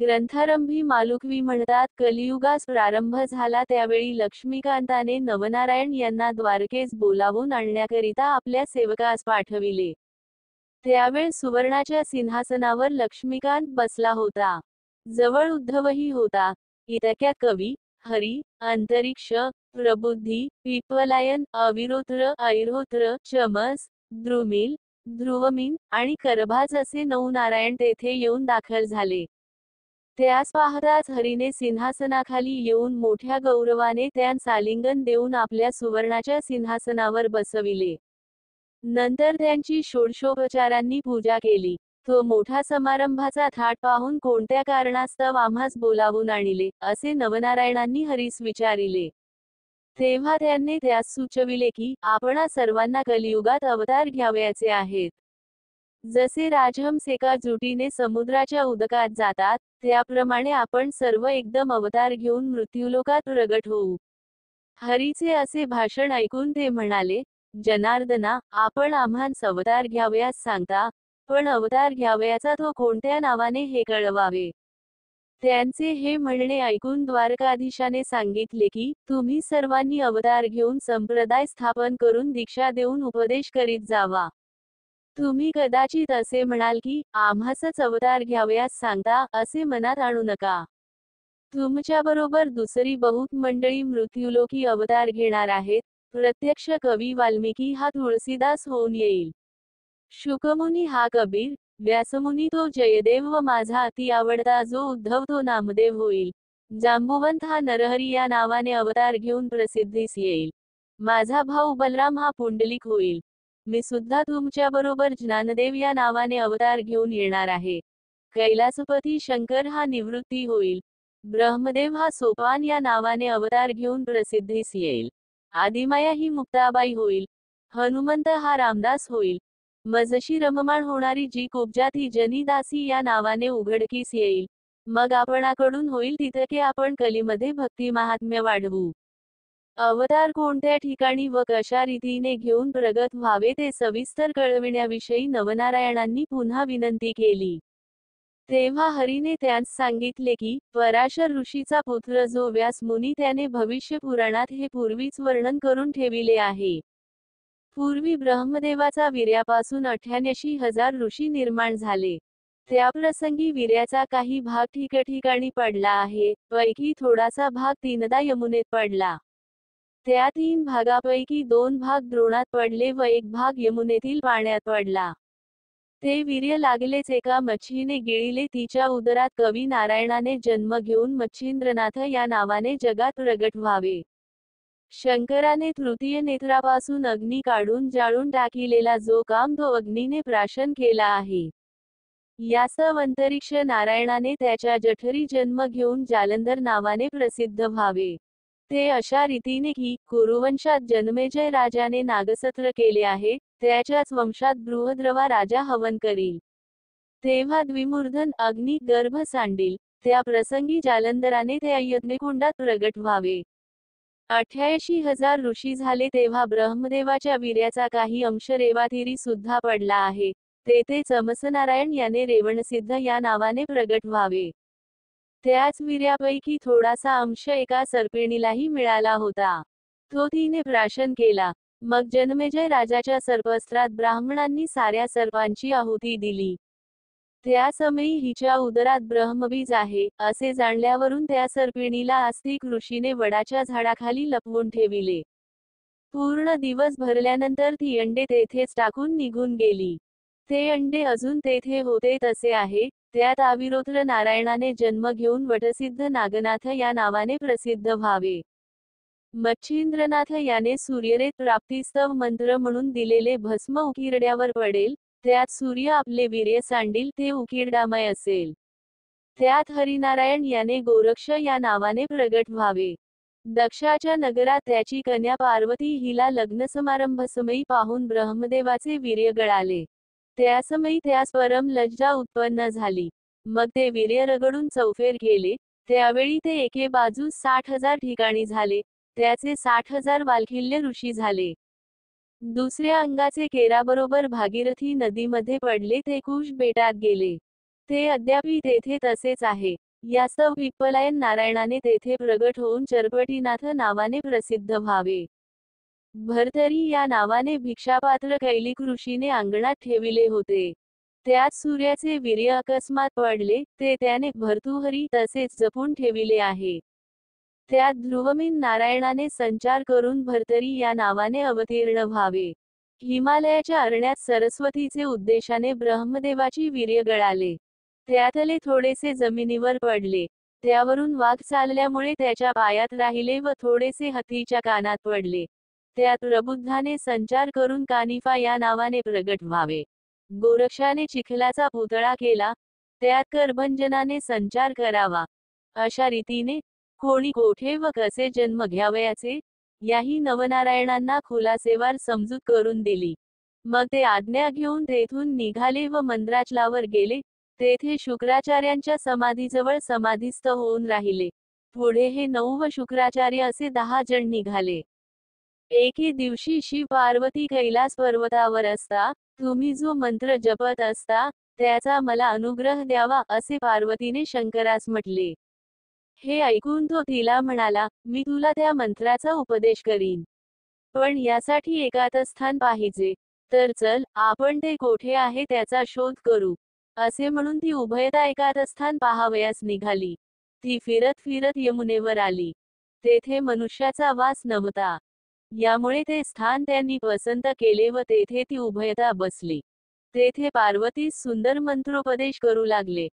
ग्रंथारंभी मालुकवी म्हणतात, कलियुगास प्रारंभ झाला त्यावेळी लक्ष्मीकांताने नवनारायण यांना द्वारकेस बोलावून आणण्याकरिता आपल्या सेवकास पाठविले. त्यावेळ सुवर्णाच्या सिंहासनावर लक्ष्मीकांत बसला होता. जवळ उद्धवही होता. इतक्यात कवी, हरी, अंतरिक्ष, प्रबुद्धी, पिप्पलायन, अविरोत्र, ऐरोत्र, चमस, द्रुमिल, ध्रुवमीन आणि करभाज असे 9 नारायण तेथे येऊन दाखल झाले. त्यास पाहताच हरीने सिंहासनाखाली येऊन मोठ्या गौरवाने त्यांस आलिंगन देऊन आपल्या सुवर्णाच्या सिंहासनावर बसविले. नंतर त्यांची षोडशोपचारांनी पूजा केली. तो मोठा समारंभाचा थाट पाहून कोणत्या कारणास्तव आम्हास बोलावून आणले, असे नवनारायणांनी हरीस विचारिले. तेव्हा त्यांनी त्यास सुचविले की, आपणा सर्वांना कलियुगात अवतार घ्यावयाचे आहेत. जसे राजहंस एका जुटीने समुद्राच्या उदकात जातात, त्याप्रमाणे आपण सर्व एकदम अवतार घेऊन मृत्यूलोकात प्रगट होऊ. हरीचे असे भाषण ऐकून ते म्हणाले, जनार्दना, आपण आम्हास अवतार घ्यावयास सांगता, पण अवतार घ्यावयाचा तो कोणत्या नावाने हे कळवावे. त्यांचे हे म्हणणे ऐकून द्वारकाधीशाने सांगितले की, तुम्ही सर्वांनी अवतार घेऊन संप्रदाय स्थापन करून दीक्षा देऊन उपदेश करीत जावा. तुम्ही कदाचित असे म्हणाल की, आम्हासच अवतार घ्यावयास सांगता, असे मनात आणू नका. तुमच्याबरोबर दुसरी बहुत मंडळी मृत्यूलोकी अवतार घेणार आहेत. प्रत्यक्ष कवी वाल्मिकी हा तुळसीदास होऊन येईल. शुकमुनी हा कबीर, व्यासमुनी तो जयदेव व माझा अति आवडता जो उद्धव तो नामदेव होईल. जांबुवंत हा नरहरी या नावाने अवतार घेऊन प्रसिद्धीस येईल. माझा भाऊ बलराम हा पुंडलिक होईल. मी सुद्धा तुमच्याबरोबर ज्ञानदेव या नावाने अवतार घेऊन येणार आहे. कैलासपती शंकर हा निवृत्ती होईल. ब्रह्मदेव हा सोपान या नावाने अवतार घेऊन प्रसिद्धीस येईल. आदिमाया ही मुक्ताबाई होईल. हनुमंत हा रामदास होईल. मजशी रममाण होणारी जी कुब्जा ती जनीदासी या नावाने उघडकीस येईल. मग आपणाकडून होईल तितके आपण कलीमध्ये भक्ती महात्म्य वाढवू. अवतार कोणत्या ठिकाणी व कशा रीतीने घेऊन प्रगत व्हावे ते सविस्तर कळविण्याविषयी नवनारायणांनी पुन्हा विनंती केली. तेव्हा हरीने त्यांस सांगितले की, पराशर ऋषीचा पुत्र जो व्यास मुनी त्याने भविष्य पुराणात हे पूर्वीच वर्णन करून ठेविले आहे. पूर्वी ब्रह्मदेवाचा वीर्यापासून 88,000 ऋषी निर्माण झाले. त्याप्रसंगी वीर्याचा काही भाग ठिकठिकाणी पडला आहे, पैकी थोडासा भाग तीनदा यमुनेत पडला. त्या 3 भागापैकी 2 भाग द्रोणात पडले व एक भाग यमुनेतील पाण्यात पडला. ते वीर्य लागलेच एका मच्छीने गिळले. तिच्या उदरात कवी नारायणाने जन्म घेऊन मच्छिंद्रनाथ या नावाने जगात प्रगट व्हावे. शंकराने तृतीय नेत्रापासून अग्नी काढून जाळून टाकिलेला जो काम तो अग्नीने प्राशन केला आहे. यासव अंतरिक्ष नारायणाने त्याच्या जठरी जन्म घेऊन जालंधर नावाने प्रसिद्ध व्हावे. ते अशा रीतीने की, कुरुवंशात जन्मेजय राजाने नागसत्र केले आहे, त्याच्याच वंशात बृहद्रवा राजा हवन करील. तेव्हा द्विमूर्धन अग्नी गर्भ सांडील. त्या प्रसंगी जालंधराने त्या यज्ञकुंडात प्रगट व्हावे. 88,000 ऋषी झाले तेव्हा ब्रह्मदेवाच्या वीर्याचा काही अंश रेवातीरी सुद्धा पडला आहे. तेथे चमसनारायण याने रेवणसिद्ध या नावाने प्रगट व्हावे. त्याच वीर्यापैकी थोडासा अंश एका सर्पिणीलाही मिळाला होता. तो तिने प्राशन केला. मग जन्मेजय राजाच्या सर्पस्त्रात ब्राह्मणांनी साऱ्या सर्पांची आहुती दिली. त्या समयी हिच्या उदरात ब्रह्मबीज आहे, असे जाणल्यावरून त्या सर्पिणीला आस्तिक ऋषीने वडाच्या झाडाखाली लपवून ठेविले. पूर्ण दिवस भरल्यानंतर ती अंडे तेथेच टाकून निघून गेली. ते अंडे अजून तेथे होते तसे आहे. त्यात अविरोत्र नारायणाने जन्म घेऊन वटसिद्ध नागनाथ या नावाने प्रसिद्ध व्हावे. मच्छिंद्रनाथ याने सूर्यरेत प्राप्तिस्तव मंत्र म्हणून दिलेले भस्म उकिरड्यावर पडेल. त्यात सूर्य आपले वीर्य सांडील ते उकिरडामय असेल. त्यात हरिनारायण याने गोरक्ष या नावाने प्रगट व्हावे. दक्षाच्या नगरात त्याची कन्या पार्वती हिला लग्नसमारंभसमयी पाहून ब्रह्मदेवाचे वीर्य गळाले. त्यासमयी त्यास परम लज्जा उत्पन्न झाली. मग ते वीर्य रगडून चौफेर केले. त्यावेळी ते एके बाजूस 60,000 ठिकाणी झाले. त्याचे 60,000 वाल्किल्य ऋषी झाले. दुसऱ्या अंगाचे केराबरोबर भागीरथी नदीमध्ये पडले. ते कुश बेटात गेले. ते अद्यापही तेथे तसेच आहे. यास्तव विप्पलायन नारायणाने तेथे प्रगट होऊन चरपटीनाथ नावाने प्रसिद्ध व्हावे. भर्तरी या नावाने भिक्षापात्र कैलिक ऋषीने अंगणात ठेविले होते. त्यात सूर्याचे वीर्य अकस्मात पडले, ते त्याने भर्तृहरी तसेच जपून ठेविले आहे. त्यात ध्रुवमीन नारायणाने संचार करून भर्तरी या नावाने अवतीर्ण व्हावे. हिमालयाच्या अरण्यात सरस्वतीचे उद्देशाने ब्रह्मदेवाची वीर्य गळाले. त्यातले थोडेसे जमिनीवर पडले. त्यावरून वाघ चालल्यामुळे त्याच्या पायात राहिले व थोडेसे हत्तीच्या कानात पडले. त्यात प्रबुद्धाने संचार करून कानिफा या नावाने प्रगट व्हावे. गोरक्षाने चिखलाचा पुतळा केला, त्यात करभंजनाने संचार करावा. अशा रीतीने कोणी कोठे व कसे जन्म घ्यावयाचे, याही नवनारायणांना खुलासेवार समजूत करून दिली. मग ते आज्ञा घेऊन तेथून निघाले व मंद्राचलावर गेले. तेथे शुक्राचार्यांच्या समाधीजवळ समाधीस्थ होऊन राहिले. पुढे हे 9 व शुक्राचार्य असे 10 जण निघाले. एके दिवशी शिव पार्वती कैलास पर्वतावर असता, तुम्ही जो मंत्र जपत असता, त्याचा मला अनुग्रह द्यावा, असे पार्वतीने शंकरास म्हटले. हे ऐकून तो तिला म्हणाला, मी तुला त्या मंत्राचा उपदेश करीन. पण यासाठी एकातस्थान पाहिजे. तर चल, आपण ते कोठे आहे त्याचा शोध करू. असे म्हणून ती उभयता एकातस्थान पाहावयास निघाली. ती फिरत फिरत यमुनेवर आली. तेथे मनुष्याचा वास नव्हता. यामुळे ते स्थान त्यांनी पसंत केले व तेथे ती उभयता बसली. तेथे पार्वतीस सुंदर मंत्रोपदेश करू लागले.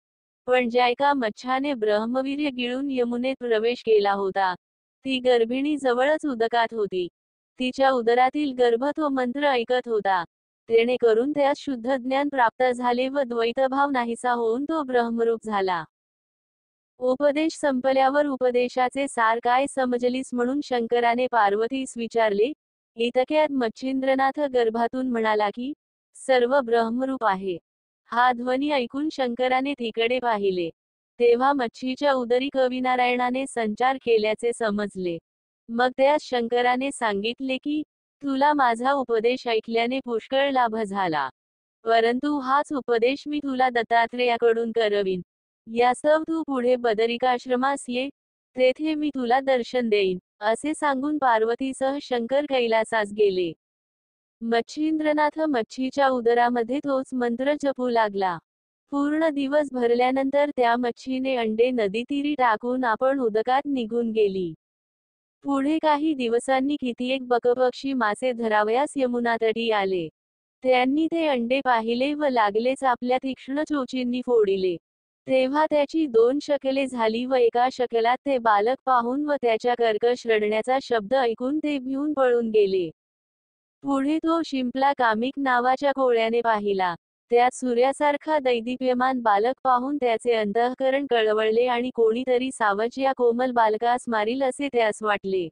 पण ज्या एका मच्छाने ब्रह्मवीर्य गिळून यमुनेत प्रवेश केला होता, ती गर्भिणी जवळच उदकात होती. तिच्या उदरातील गर्भ तो मंत्र ऐकत होता. तेणे करून त्यास शुद्ध ज्ञान प्राप्त झाले व द्वैतभाव नाहीसा होऊन तो ब्रह्मरूप झाला. उपदेश संपल्यावर उपदेशाचे सार काय समजलीस म्हणून शंकराने पार्वतीस विचारले. इतक्यात मच्छिंद्रनाथ गर्भातून म्हणाला की, सर्व ब्रह्मरूप आहे. हा ध्वनी ऐकून शंकराने तिकडे पाहिले. तेव्हा मच्छीच्या उदरी कविनारायणाने संचार केल्याचे समजले. मग त्यास शंकराने सांगितले की, तुला माझा उपदेश ऐकल्याने पुष्कळ लाभ झाला. परंतु हाच उपदेश मी तुला दत्तात्रेयाकडून करवीन. यास्तव तू पुढे बदरिकाश्रमास ये, तेथे मी तुला दर्शन देईन, असे सांगून पार्वतीसह शंकर कैलासास गेले. मच्छिंद्रनाथ मच्छीच्या उदरामध्ये तोच मंत्र जपू लागला. पूर्ण दिवस भरल्यानंतर त्या मच्छीने अंडे नदीतीरी टाकून आपण उदकात निघून गेली. पुढे काही दिवसांनी कित्येक बकपक्षी मासे धरावयास यमुनातटी आले. त्यांनी ते अंडे पाहिले व लागलेच आपल्या तीक्ष्ण चोचींनी फोडिले. तेव्हा त्याची 2 शकले झाली व एका शकलात ते बालक पाहून व त्याच्या कर्कश रडण्याचा शब्द ऐकून ते भिवून पळून गेले. पुढे तो शिंपला कामिक नावाच्या कोळ्याने पाहिला. त्यात सूर्यासारखा दैदिप्यमान बालक पाहून त्याचे अंतःकरण कळवळले आणि कोणीतरी सावज या कोमल बालकास मारील असे त्यास वाटले.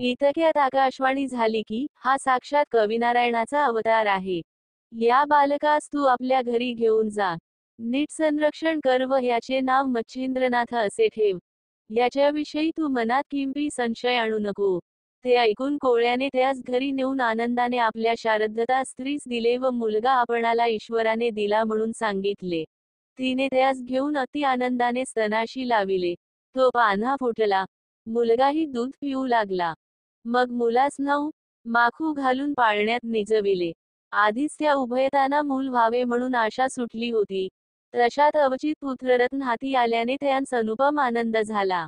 इतक्यात आकाशवाणी झाली की, हा साक्षात कविनारायणाचा अवतार आहे. या बालकास तू आपल्या घरी घेऊन जा. नीट संरक्षण कर व याचे नाव मच्छिंद्रनाथ असे ठेव. याच्याविषयी तू मनात किंपी संशय आणू नको. ते ऐकून कोळ्याने त्यास घरी नेऊन आनंदाने आपल्या शारदता स्त्रीस दिले व मुलगा आपणाला ईश्वराने दिला म्हणून सांगितले. तिने त्यास घेऊन अति आनंदाने स्तनाशी लाविले. तो पान्हा फुटला. मुलगाही दूध पिऊ लागला. मग मुलास माखू घालून पाळण्यात निजविले. आधीच त्या उभयतांना मूल व्हावे म्हणून आशा सुटली होती. तशात अवचित पुत्ररत्न हाती आल्याने त्यांस अनुपम आनंद झाला.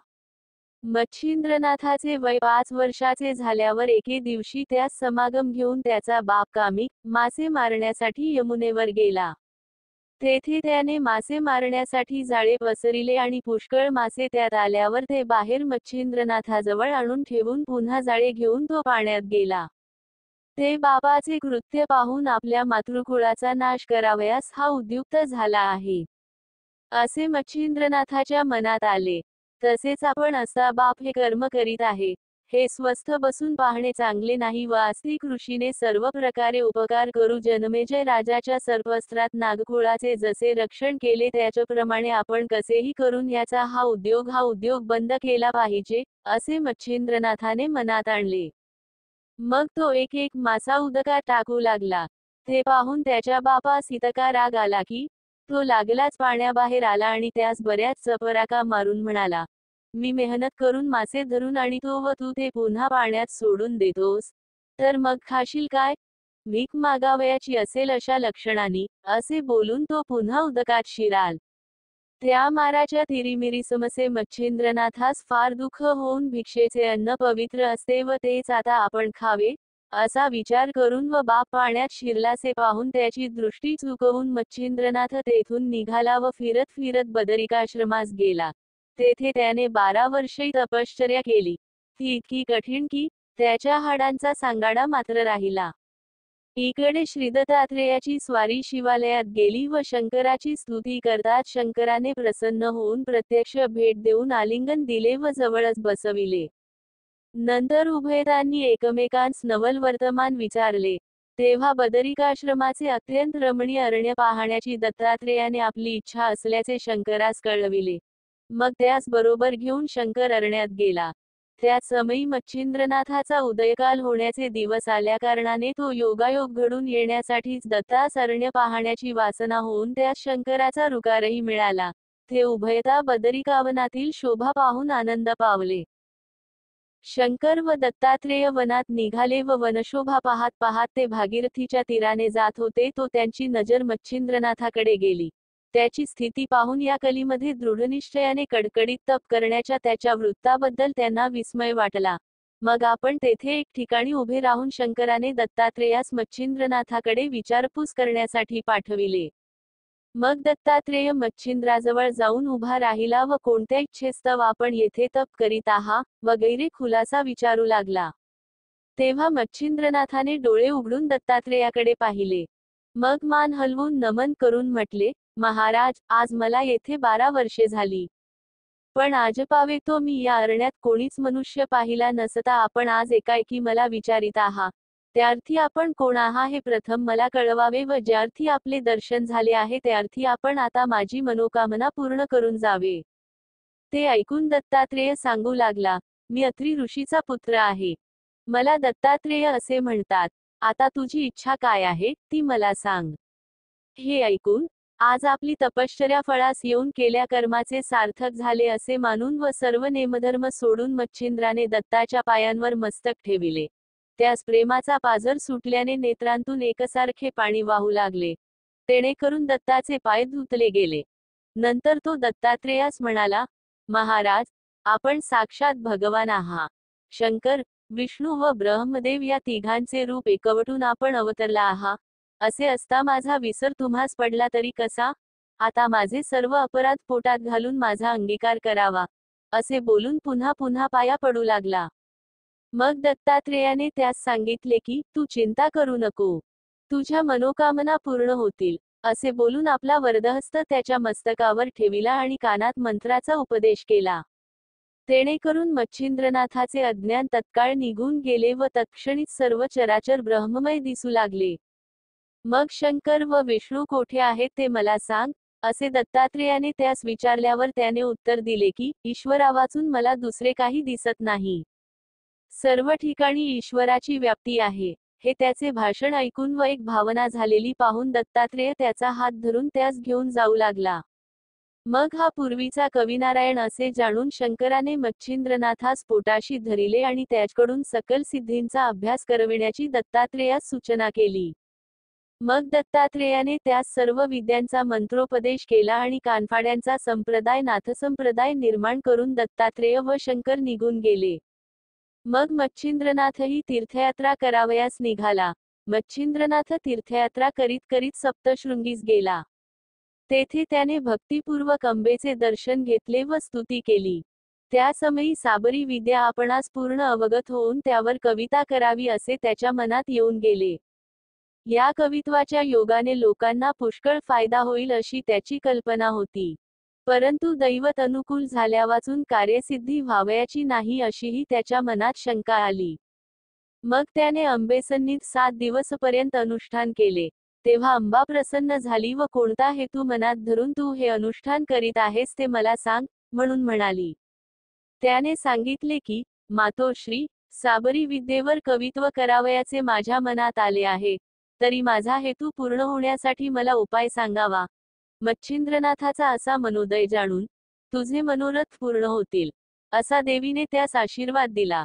मच्छिंद्रनाथाचे वय 5 वर्षाचे झाल्यावर एके दिवशी त्यास समागम घेऊन त्याचा बाप कामिक मासे मारण्यासाठी यमुनेवर गेला. तेथे त्याने मासे मारण्यासाठी जाळे पसरिले आणि पुष्कळ मासे त्यात आल्यावर ते बाहेर मच्छिंद्रनाथाजवळ आणून ठेवून पुन्हा जाळे घेऊन तो पाण्यात गेला. ते बापाचे कृत्य पाहून आपल्या मातृकुळाचा नाश करावयास हा उद्युक्त झाला आहे, असे मच्छिंद्रनाथाच्या मनात आले. तसेच आपण असा बाप हे कर्म करीत आहे, हे स्वस्थ बसून पाहणे चांगले नाही व आस्तिक ऋषीने सर्व प्रकारे उपकार करू जनमेजय राजाच्या सर्पस्त्रात नागकुळाचे जसे रक्षण केले त्याच्याप्रमाणे आपण कसेही करून याचा हा उद्योग बंद केला पाहिजे, असे मच्छिंद्रनाथाने मनात आणले. मग तो एक मासा उदकात टाकू लागला. ते पाहून त्याच्या बापास इतका राग आला की, तो लागलाच पाण्याबाहेर आला आणि त्यास बऱ्याच चपराका मारून म्हणाला, मी मेहनत करून मासे धरून आणतो व तू ते पुन्हा पाण्यात सोडून देतोस, तर मग खाशील काय? भीक मागावयाची असेल अशा लक्षणांनी, असे बोलून तो पुन्हा उदकात शिराल. त्या माराच्या तिरीमिरीसमसे मच्छिंद्रनाथास फार दुःख होऊन भिक्षेचे अन्न पवित्र असते व तेच आता आपण खावे, असा विचार करून व बाप पाण्यात शिरलासे पाहून त्याची दृष्टी चुकवून मच्छिंद्रनाथ तेथून निघाला व फिरत फिरत बदरिकाश्रमास गेला. तेथे त्याने 12 वर्षे तपश्चर्या केली. ती इतकी कठीण की त्याच्या हाडांचा सांगाडा मात्र राहिला. इकडे श्रीदत्तात्रेयाची स्वारी शिवालयात गेली व शंकराची स्तुती करताच शंकराने प्रसन्न होऊन प्रत्यक्ष भेट देऊन आलिंगन दिले व जवळच बसविले. नंतर उभयतांनी एकमेकांस नवल वर्तमान विचारले. तेव्हा बदरिकाश्रमाचे अत्यंत रमणीय अरण्य पाहण्याची दत्तात्रेयाने आपली इच्छा असल्याचे शंकरास कळविले. मग त्यास बरोबर घेऊन शंकर अरण्यात गेला. त्याच समयी मच्छिंद्रनाथाचा उदयकाल होण्याचे दिवस आल्याकारणाने तो योगायोग घडून येण्यासाठीच दत्तास अरण्य पाहण्याची वासना होऊन त्यास शंकराचा रुकारही मिळाला. ते उभयता बदरिकावनातील शोभा पाहून आनंद पावले. शंकर व दत्तात्रेय वनात निघाले व वनशोभा पाहत पाहत ते भागीरथीच्या तीराने जात होते. तो त्यांची नजर मच्छिंद्रनाथाकडे गेली. त्याची स्थिती पाहून या कलीमध्ये दृढनिश्चयाने कडकडीत तप करण्याच्या त्याच्या वृत्ताबद्दल त्यांना विस्मय वाटला. मग आपण तेथे एक ठिकाणी उभे राहून शंकराने दत्तात्रेयास मच्छिंद्रनाथाकडे विचारपूस करण्यासाठी पाठविले. मग दत्तात्रेय मच्छिंद्राजवळ जाऊन उभा राहिला व कोणत्या इच्छेस्तव आपण येथे तप करीत आहा, वगैरे खुलासा विचारू लागला. तेव्हा मच्छिंद्रनाथाने डोळे उघडून दत्तात्रेयाकडे पाहिले. मग मान हलवून नमन करून म्हटले, महाराज, आज मला येथे 12 वर्षे झाली. पण आजपावे तो मी या अरण्यात कोणीच मनुष्य पाहिला नसता आपण आज एकाएकी मला विचारित आहा. त्यार्थी आपण कोण आहा हे प्रथम मला कळवावे व ज्यार्थी आपले दर्शन झाले आहे त्यार्थी आपण आता माझी मनोकामना पूर्ण करून जावे. ते ऐकून दत्तात्रेय सांगू लागला, मी अत्री ऋषीचा पुत्र आहे. मला दत्तात्रेय असे म्हणतात. आता तुझी इच्छा काय आहे, ती मला सांग. हे ऐकून, आज आपली तपश्चर्या फळास येऊन केल्या कर्माचे सार्थक झाले असे मानून व सर्व नेमधर्म सोडून मच्छिंद्राने दत्ताच्या पायांवर मस्तक ठेविले. त्यास प्रेमाचा पाझर सुटल्याने नेत्रांतून एकसारखे पाणी वाहू लागले. तेणेकरून दत्ताचे पाय धुतले गेले. नंतर तो दत्तात्रेयास म्हणाला, महाराज, आपण साक्षात भगवान आहात. शंकर, विष्णू व ब्रह्मदेव या तिघांचे रूप एकवटून आपण अवतरला आहात. असे असता माझा विसर तुम्हास पडला तरी कसा? आता माझे सर्व अपराध पोटात घालून माझा अंगीकार करावा. असे बोलून पुन्हा पुन्हा पाया पडू लागला. मग दत्तात्रेयाने त्यास सांगितले की, तू चिंता करू नको. तुझ्या मनोकामना पूर्ण होतील. असे बोलून आपला वरदहस्त त्याच्या मस्तकावर ठेविला आणि कानात मंत्राचा उपदेश केला. तेणेकरून मच्छिंद्रनाथाचे अज्ञान तत्काळ निघून गेले व तत्क्षणीच सर्व चराचर ब्रह्ममय दिसू लागले. मग शंकर व विष्णू कोठे आहेत ते मला सांग, असे दत्तात्रेयाने त्यास विचारल्यावर त्याने उत्तर दिले की, ईश्वरावाचून मला दुसरे काही दिसत नाही. सर्व ठिकाणी ईश्वराची व्याप्ती आहे. हे त्याचे भाषण ऐकून व एक भावना झालेली पाहून दत्तात्रेय त्याचा हात धरून त्यास घेऊन जाऊ लागला. मग हा पूर्वीचा कविनारायण असे जाणून शंकराने मच्छिंद्रनाथास पोटाशी धरिले आणि त्याच्याकडून सकल सिद्धींचा अभ्यास करविण्याची दत्तात्रेयास सूचना केली. मग दत्तात्रेयाने त्यास सर्व विद्यांचा मंत्रोपदेश केला आणि कानफाड्यांचा संप्रदाय नाथसंप्रदाय निर्माण करून दत्तात्रेय व शंकर निघून गेले. मग मच्छिंद्रनाथही तीर्थयात्रा करावयास निघाला. मच्छिंद्रनाथ तीर्थयात्रा करीत करीत सप्तशृंगीस गेला. तेथे त्याने भक्तिपूर्वक अंबेचे दर्शन घेतले व स्तुती केली. त्या समयी साबरी विद्या आपणास पूर्ण अवगत होऊन त्यावर कविता करावी असे त्याच्या मनात येऊन गेले. या कवित्वाच्या योगाने लोकांना पुष्कळ फायदा होईल अशी त्याची कल्पना होती. परंतु दैवत अनुकूल झाल्यावाचून कार्यसिद्धी व्हावयाची नाही अशीही त्याच्या मनात शंका आली. मग त्याने अंबेसन्नीत 7 दिवसपर्यंत अनुष्ठान केले. तेव्हा अंबा प्रसन्न झाली व कोणता हेतू मनात धरून तू हे अनुष्ठान करीत आहेस ते मला सांग, म्हणून म्हणाली. त्याने सांगितले की, मातोश्री, साबरी विद्येवर कवित्व करावयाचे माझ्या मनात आले आहे. तरी माझा हेतू पूर्ण होण्यासाठी मला उपाय सांगावा. मच्छिंद्रनाथाचा असा मनोदय जाणून तुझे मनोरथ पूर्ण होतील, असा देवीने त्यास आशीर्वाद दिला.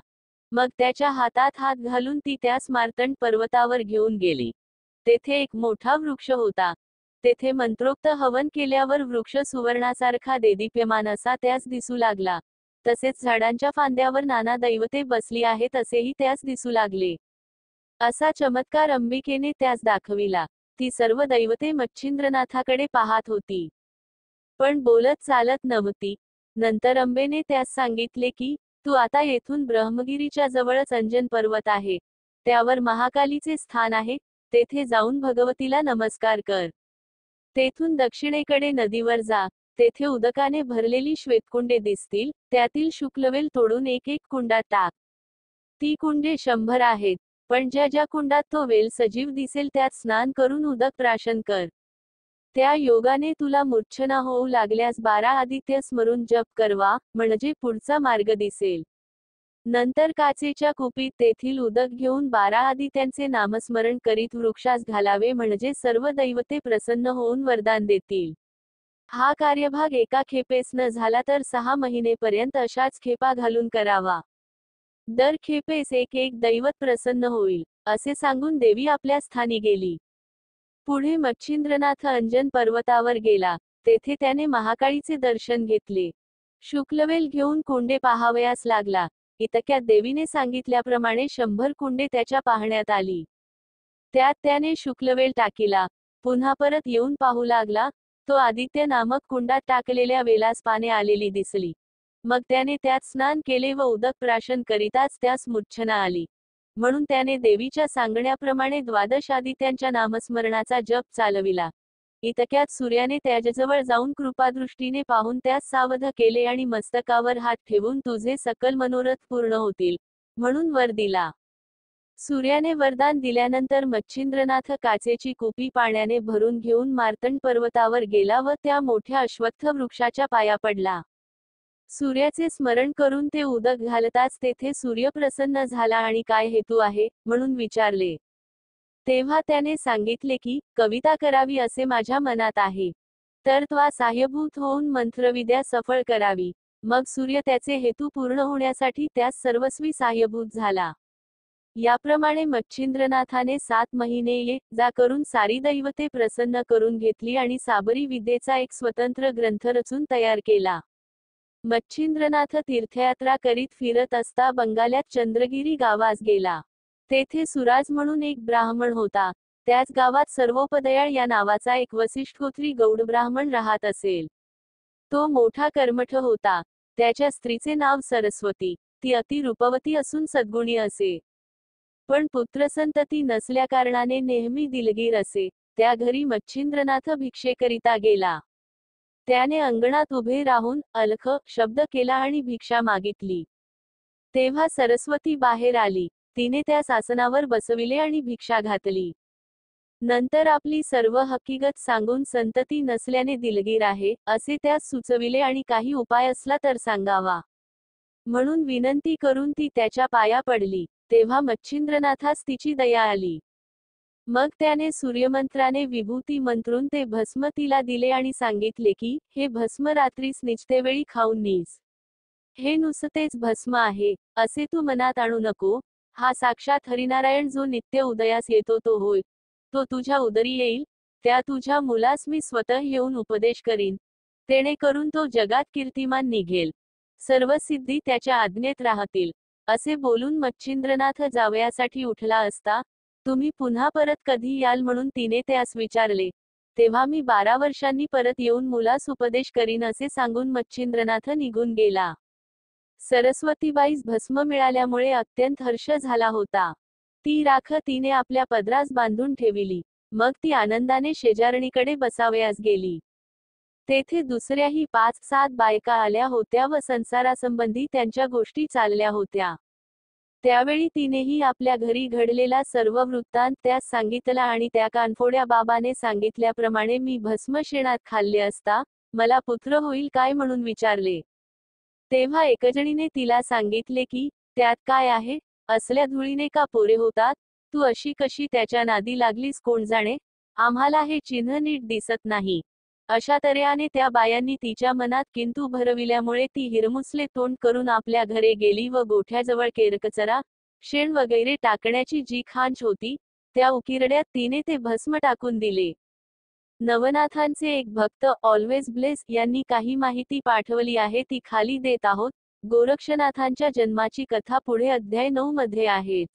मग त्याच्या हातात हात घालून ती त्यास मार्तंड पर्वतावर घेऊन गेली. तेथे एक मोठा वृक्ष होता. तेथे मंत्रोक्त हवन केल्यावर वृक्ष सुवर्णासारखा देदीप्यमान असा त्यास दिसू लागला. तसेच झाडांच्या फांद्यावर नाना दैवते बसली आहेत असेही त्यास दिसू लागले. असा चमत्कार अंबिकेने त्यास दाखविला. ती सर्व दैवते मच्छिंद्रनाथाकडे पाहत होती, पण बोलत चालत नव्हती. नंतर अंबेने त्यास सांगितले की, तू आता येथून ब्रह्मगिरीच्या जवळच अंजन पर्वत आहे, त्यावर महाकालीचे स्थान आहे, तेथे जाऊन भगवतीला नमस्कार कर. तेथून दक्षिणेकडे नदीवर जा. तेथे उदकाने भरलेली श्वेतकुंडे दिसतील, त्यातील शुक्लवेल तोडून एक एक कुंडात टाक. ती कुंडे 100 आहेत, पण ज्या ज्या कुंडात तो वेल सजीव दिसेल त्यात स्नान करून उदक प्राशन कर. त्या योगाने तुला मूर्छना होऊ लागल्यास 12 आदित्य स्मरून जप करवा, म्हणजे पुढचा मार्ग दिसेल. नंतर काचेच्या कुपीत तेथील उदक घेऊन 12 आदित्यांचे नामस्मरण करीत वृक्षास घालावे, म्हणजे सर्व दैवते प्रसन्न होऊन वरदान देतील. हा कार्यभाग एका खेपेस न झाला तर 6 महिनेपर्यंत अशाच खेपा घालून करावा. दर खेपेस एक एक दैवत प्रसन्न होईल, असे सांगून देवी आपल्या स्थानी गेली. पुढे मच्छिंद्रनाथ अंजन पर्वतावर गेला. तेथे त्याने महाकाळीचे दर्शन घेतले. शुक्लवेल घेऊन कुंडे पाहावयास लागला. इतक्यात देवीने सांगितल्याप्रमाणे 100 कुंडे त्याच्या पाहण्यात आली. त्यात त्याने शुक्लवेल टाकीला. पुन्हा परत येऊन पाहू लागला. तो आदित्य नामक कुंडात टाकलेल्या वेलास पाने आलेली दिसली. मग त्याने त्यात स्नान केले व उदक प्राशन करीताच त्यास मूर्छना आली. म्हणून त्याने देवीच्या सांगण्याप्रमाणे 12 आदित्यांच्या नामस्मरणाचा जप चालविला. इतक्यात सूर्याने त्याच्याजवळ जाऊन कृपादृष्टीने पाहून त्यास सावध केले आणि मस्तकावर हात ठेवून तुझे सकल मनोरथ पूर्ण होतील, म्हणून वर दिला. सूर्याने वरदान दिल्यानंतर मच्छिंद्रनाथ काचेची कुपी पाण्याने भरून घेऊन मार्तंड पर्वतावर गेला व त्या मोठ्या अश्वत्थ वृक्षाच्या पाया पडला. सूर्याचे स्मरण करून ते उदक घालताच तेथे सूर्य प्रसन्न झाला आणि काय हेतू आहे, म्हणून विचारले. तेव्हा त्याने सांगितले की, कविता करावी असे माझ्या मनात आहे. तर त्वा साह्यभूत होऊन मंत्रविद्या सफळ करावी. मग सूर्य त्याचे हेतू पूर्ण होण्यासाठी त्यास सर्वस्वी साह्यभूत झाला. याप्रमाणे मच्छिंद्रनाथाने 7 महिने ये जा करून सारी दैवते प्रसन्न करून घेतली आणि साबरी विद्येचा एक स्वतंत्र ग्रंथ रचून तयार केला. मच्छिंद्रनाथ तीर्थयात्रा करीत फिरत असता बंगाल्यात चंद्रगिरी गावास गेला. तेथे सुराज म्हणून एक ब्राह्मण होता. त्याच गावात सर्वोपदयाळ या नावाचा एक वसिष्ठगोत्री गौड ब्राह्मण राहत असेल. तो मोठा कर्मठ होता. त्याच्या स्त्रीचे नाव सरस्वती. ती अति रूपवती असून सद्गुणी असे. पण पुत्रसंतती नसल्याकारणाने नेहमी दिलगीर असे. त्या घरी मच्छिंद्रनाथ भिक्षेकरिता गेला. त्याने अंगणात उभे राहून अलख शब्द केला आणि भिक्षा मागितली. तेव्हा सरस्वती बाहेर आली. तिने त्या आसनावर बसविले आणि भिक्षा घातली. नंतर आपली सर्व हकीकत सांगून संतती नसल्याने दिलगीर आहे, असे त्यास सुचविले आणि काही उपाय असला तर सांगावा, म्हणून विनंती करून ती त्याच्या पाया पडली. तेव्हा मच्छिंद्रनाथास तिची दया आली. मग त्याने सूर्यमंत्राने विभूती मंत्रून ते भस्म तिला दिले आणि सांगितले की, हे भस्म रात्रीस निजतेवेळी खाऊन नीस. हे नुसतेच भस्म आहे, असे तू मनात आणू नको. हा साक्षात हरिनारायण जो नित्य उदयास येतो तो होय. तो तुझ्या उदरी येईल. त्या तुझ्या मुलास मी स्वतः येऊन उपदेश करीन. तेणे करून तो जगात कीर्तिमान निघेल. सर्व सिद्धी त्याच्या आज्ञेत राहतील. असे बोलून मच्छिंद्रनाथ जावयासाठी उठला असता, तुम्ही पुन्हा परत कधी याल म्हणून तिने त्यास विचारले. तेव्हा मी 12 वर्षांनी परत येऊन मुलास उपदेश करीन असे सांगून मच्छिंद्रनाथ निघून गेला. सरस्वतीबाईस भस्म मिळाल्यामुळे अत्यंत हर्ष झाला होता. ती राख तिने आपल्या पदरास बांधून ठेविली. मग ती आनंदाने शेजारणीकडे बसावयास गेली. तेथे दुसऱ्याही 5-7 बायका आल्या होत्या व संसारासंबंधी त्यांच्या गोष्टी चालल्या होत्या. त्यावेळी तिनेही आपल्या घरी घडलेला सर्व वृत्तांत त्यास सांगितला आणि त्या कानफोड्या बाबाने सांगितल्याप्रमाणे मी भस्म शेणात खाल्ले असता मला पुत्र होईल काय म्हणून विचारले. तेव्हा एकजणीने तिला सांगितले की, त्यात काय आहे, असल्या धुळीने का पोरे होतात, तू अशी कशी त्याच्या नादी लागलीस कोण जाणे, आम्हाला हे चिन्ह नीट दिसत नाही. अशा तऱ्हेने त्या बायांनी तिच्या मनात किंतु भरविल्यामुळे ती हिरमुसले तोंड करून आपल्या घरे गेली व गोठ्याजवळ केरकचरा, शेण वगैरे टाकण्याची जी खांच होती, त्या उकिरड्यात तिने ते भस्म टाकून दिले. नवनाथांचे एक भक्त ऑलवेज ब्लेस यांनी काही माहिती पाठवली आहे, ती खाली देत आहोत. गोरक्षनाथांच्या जन्माची कथा पुढे अध्याय 9 मध्ये आहेच.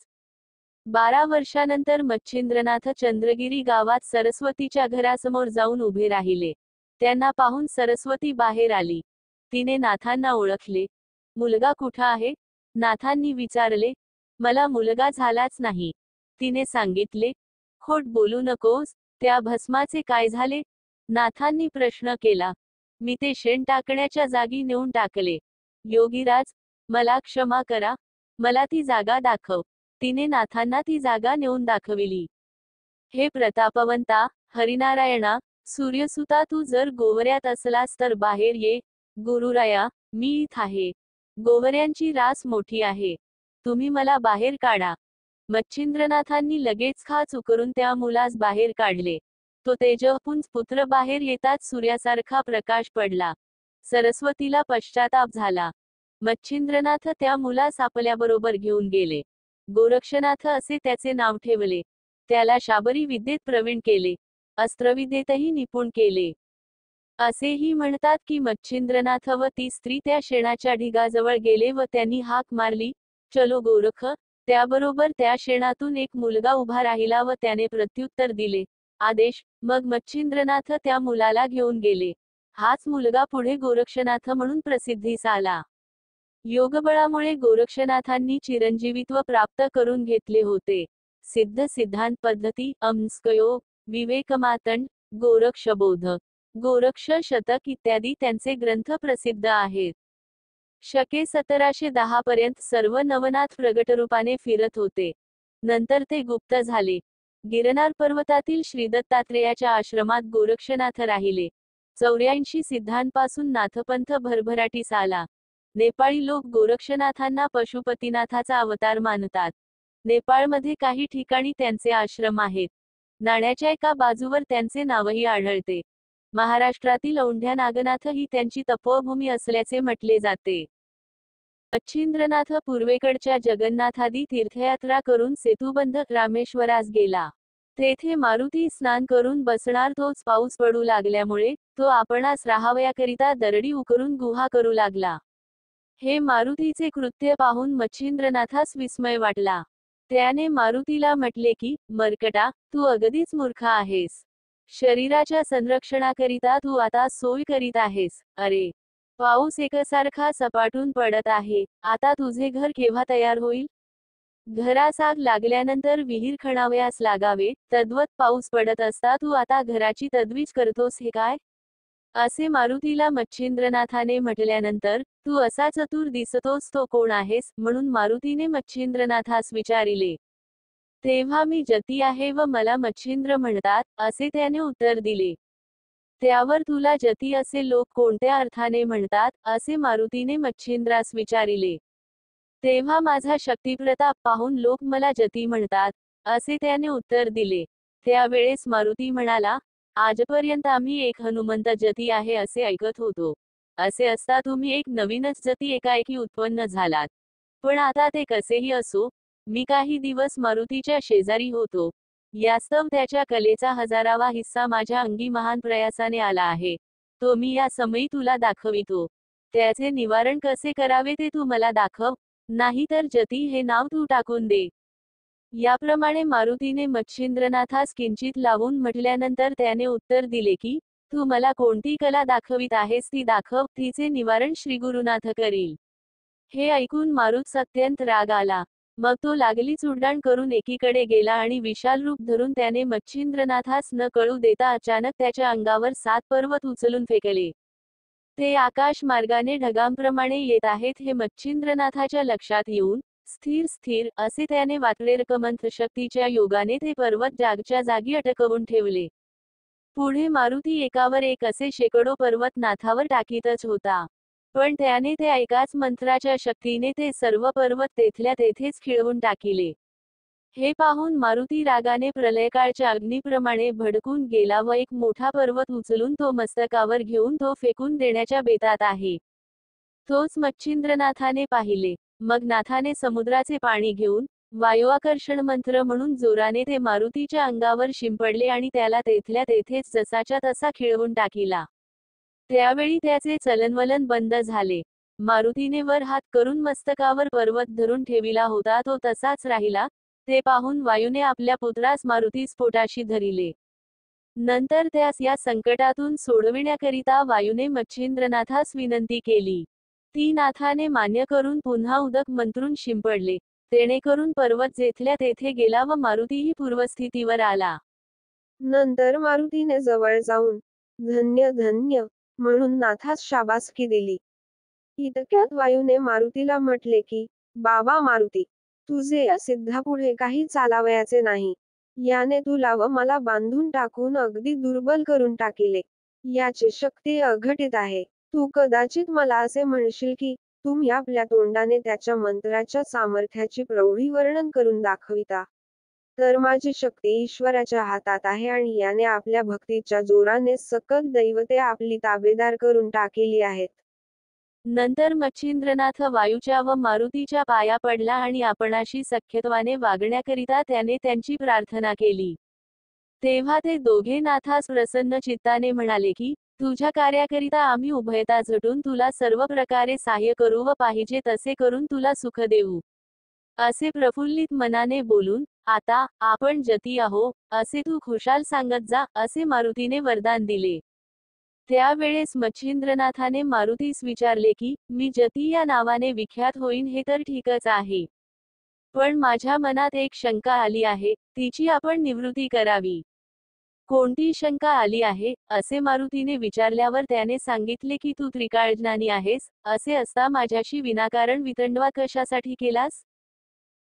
12 वर्षानंतर मच्छिंद्रनाथ चंद्रगिरी गावात सरस्वतीच्या घरासमोर जाऊन उभे राहिले. त्यांना पाहून सरस्वती बाहेर आली. तिने नाथांना ओळखले. मुलगा कुठं आहे? नाथांनी विचारले. मला मुलगा झालाच नाही, तिने सांगितले. खोट बोलू नकोस, त्या भस्माचे काय झाले? नाथांनी प्रश्न केला. मी ते शेण टाकण्याच्या जागी नेऊन टाकले. योगीराज, मला क्षमा करा, मला ती जागा दाखव. तिने नाथांना ती जागा नेऊन दाखविली. हे प्रतापवंता, हरिनारायणा, सूर्यसुता, तू जर गोवऱ्यात असलास तर बाहेर ये. गुरुराया, मी इथ आहे. गोवऱ्यांची रास मोठी आहे, तुम्ही मला बाहेर काढा. मच्छिंद्रनाथांनी लगेच खाच उकरून त्या मुलास बाहेर काढले. तो तेजपुंज पुत्र बाहेर येताच सूर्यासारखा प्रकाश पडला. सरस्वतीला पश्चाताप झाला. मच्छिंद्रनाथ त्या मुलास आपल्याबरोबर घेऊन गेले. गोरक्षनाथ असे त्याचे नाव ठेवले. त्याला शाबरी विद्येत प्रवीण केले, अस्त्रविद्येतही निपुण केले. असेही म्हणतात की मच्छिंद्रनाथ व ती स्त्री त्या शेणाच्या ढिगाजवळ गेले व त्यांनी हाक मारली, चलो गोरख. त्याबरोबर त्या शेणातून एक मुलगा उभा राहिला व त्याने प्रत्युत्तर दिले, आदेश. मग मच्छिंद्रनाथ त्या मुलाला घेऊन गेले. हाच मुलगा पुढे गोरक्षनाथ म्हणून प्रसिद्धीस आला. योगबळामुळे गोरक्षनाथांनी चिरंजीवित्व प्राप्त करून घेतले होते. सिद्ध सिद्धांत पद्धती, अंस्कयोग, विवेकमातंड, गोरक्षबोध, गोरक्ष शतक इत्यादी त्यांचे ग्रंथ प्रसिद्ध आहेत. शके 1710 पर्यंत सर्व नवनाथ प्रगटरूपाने फिरत होते. नंतर ते गुप्त झाले. गिरनार पर्वतातील श्रीदत्तात्रेयाच्या आश्रमात गोरक्षनाथ राहिले. 84 सिद्धांपासून नाथपंथ भरभराटीस आला. नेपाळी लोक गोरक्षनाथांना पशुपतीनाथाचा अवतार मानतात. नेपाळमध्ये काही ठिकाणी त्यांचे आश्रम आहेत. नाण्याच्या एका बाजूवर त्यांचे नावही आढळते. महाराष्ट्रातील औंढ्या नागनाथ ही त्यांची तपोभूमी असल्याचे म्हटले जाते. मच्छिंद्रनाथ पूर्वेकडच्या जगन्नाथादी तीर्थयात्रा करून सेतुबंध रामेश्वरास गेला. तेथे मारुती स्नान करून बसणार तोच पाऊस पडू लागल्यामुळे तो आपणास राहावयाकरिता दरडी उकरून गुहा करू लागला. हे मारुतीचे कृत्य पाहून मच्छिंद्रनाथास विस्मय वाटला. त्याने मारुतीला म्हटले की, मर्कटा, तू अगदीच मूर्ख आहेस. शरीराच्या संरक्षणाकरिता तू आता सोय करीत आहेस. अरे, पाऊस एकसारखा सपाटून पडत आहे, आता तुझे घर केव्हा तयार होईल? घरास आग लागल्यानंतर विहीर खणावयास लागावे, तद्वत पाऊस पडत असता तू आता घराची तजवीज करतोस हे काय? असे मारुतीला मच्छिंद्रनाथाने म्हटल्यानंतर, तू असा चतुर दिसतोस तो कोण आहेस? म्हणून मारुतीने मच्छिंद्रनाथास विचारिले. तेव्हा मी जती आहे व मला मच्छिंद्र म्हणतात, असे त्याने उत्तर दिले. त्यावर तुला जती असे लोक कोणत्या अर्थाने म्हणतात? असे मारुतीने मच्छिंद्रास विचारिले. तेव्हा माझा शक्तिप्रताप पाहून लोक मला जती म्हणतात, असे त्याने उत्तर दिले. त्यावेळेस मारुती म्हणाला, आजपर्यंत आम्ही एक हनुमंत जती आहे असे ऐकत होतो. असे असता तुम्ही एक नवीनच जती एकाएकी उत्पन्न झालात. पण आता ते कसेही असो, मी काही दिवस मारुतीच्या शेजारी होतो. यास्तव त्याच्या कलेचा 1000वा हिस्सा माझ्या अंगी महान प्रयासाने आला आहे. तो मी या समयी तुला दाखवितो. त्याचे निवारण कसे करावे ते तू मला दाखव, नाही तर जती हे नाव तू टाकून दे. याप्रमाणे मारुतीने मच्छिंद्रनाथास किंचित लावून म्हटल्यानंतर त्याने उत्तर दिले की, तू मला कोणती कला दाखवित आहेस ती दाखव, तिचे निवारण श्री गुरुनाथ करील. हे ऐकून मारुत अत्यंत राग आला. मग तो लागलीच उड्डाण करून एकीकडे गेला आणि विशाल रूप धरून त्याने मच्छिंद्रनाथास न कळू देता अचानक त्याच्या अंगावर 7 पर्वत उचलून फेकले. ते आकाश मार्गाने ढगांप्रमाणे येत आहेत हे मच्छिंद्रनाथाच्या लक्षात येऊन, स्थिर स्थिर असे त्याने वातलेरकमंथ शक्तीच्या योगाने ते पर्वत जागच्या जागी अटकवून ठेवले. पुढे मारुती एकावर एक असे शेकडो पर्वत नाथावर टाकीतच होता. पण त्याने ते एकाच मंत्राच्या शक्तीने ते सर्व पर्वत तेथल्या तेथेच खिळवून टाकिले. हे पाहून मारुती रागाने प्रलयकाळच्या अग्नीप्रमाणे भडकून गेला व एक मोठा पर्वत उचलून तो मस्तकावर घेऊन तो फेकून देण्याच्या बेतात आहे. तोच मच्छिंद्रनाथाने पाहिले. मग नाथाने समुद्राचे पाणी घेऊन वायुआकर्षण मंत्र म्हणून जोराने ते मारुतीच्या अंगावर शिंपडले आणि त्याला तेथल्या तेथेच जसाच्या तसा खिळवून टाकिला. त्यावेळी त्याचे चलनवलन बंद झाले. मारुतीने वर हात करून मस्तकावर पर्वत धरून ठेविला होता तो तसाच राहिला. ते पाहून वायूने आपल्या पुत्रास मारुती स्फोटाशी धरिले. नंतर त्यास या संकटातून सोडविण्याकरिता वायूने मच्छिंद्रनाथास विनंती केली. ती नाथाने मान्य करून पुन्हा उदक मंत्रून शिंपडले. तेणेकरून पर्वत जेथल्या तेथे गेला व मारुतीही पूर्वस्थितीवर आला. नंतर मारुतीने जवळ जाऊन धन्य धन्य म्हणून नाथास शाबासकी दिली. इतक्यात वायूने मारुतीला म्हटले की, बाबा मारुती, तुझे या सिद्धापुढे काही चालावयाचे नाही. याने तुला व मला बांधून टाकून अगदी दुर्बल करून टाकिले. याची शक्ती अघटित आहे. तू कदाचित मला असे म्हणशील की, तुम्ही आपल्या तोंडाने त्याच्या मंत्राच्या सामर्थ्याची प्रौढी वर्णन करून दाखविता. तर माझी शक्ती ईश्वराच्या हातात आहे आणि याने आपल्या भक्तीच्या जोराने सकल दैवते आपली ताबेदार करून टाकेली आहेत. नंतर मच्छिंद्रनाथ वायूच्या व मारुतीच्या पाया पडला आणि आपणाशी सख्यत्वाने वागण्याकरिता त्याने त्यांची प्रार्थना केली. तेव्हा ते दोघे नाथास प्रसन्न चित्ताने म्हणाले की, तुझ्या कार्याकरिता आम्ही उभयता झटून तुला सर्व प्रकारे सहाय्य करू व पाहिजे तसे करून तुला सुख देऊ. असे प्रफुल्लित मनाने बोलून, आता आपण जती आहो, असे तू खुशाल सांगत जा, असे मारुतीने वरदान दिले. त्यावेळेस मच्छिंद्रनाथाने मारुतीस विचारले की, मी जती या नावाने विख्यात होईन हे तर ठीकच आहे. पण माझ्या मनात एक शंका आली आहे, तिची आपण निवृत्ती करावी. कोणती शंका आली आहे, असे मारुतीने विचारल्यावर त्याने सांगितले की तू त्रिकाळज्ञानी आहेस, असे असता माझ्याशी विनाकारण वितंडवा कशासाठी केलास?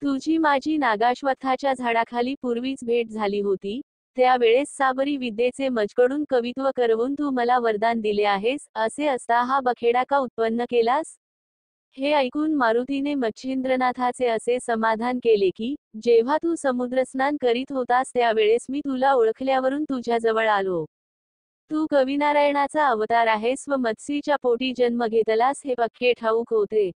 तुझी माझी नागाश्वत्थाच्या झाडाखाली पूर्वीच भेट झाली होती. त्यावेळेस साबरी विद्येचे मजकडून कवित्व करवून तू मला वरदान दिले आहेस, असे असता हा बखेडा का उत्पन्न केलास? हे ऐकून मारुतीने मच्छिंद्रनाथाचे असे समाधान केले की, जेव्हा तू समुद्रस्नान करीत होतास त्यावेळेस मी तुला ओळखल्यावरून तुझ्याजवळ आलो. तू कविनारायणाचा अवतार आहेस व मत्स्यीच्या पोटी जन्म घेतलास हे पक्के ठाऊक होते.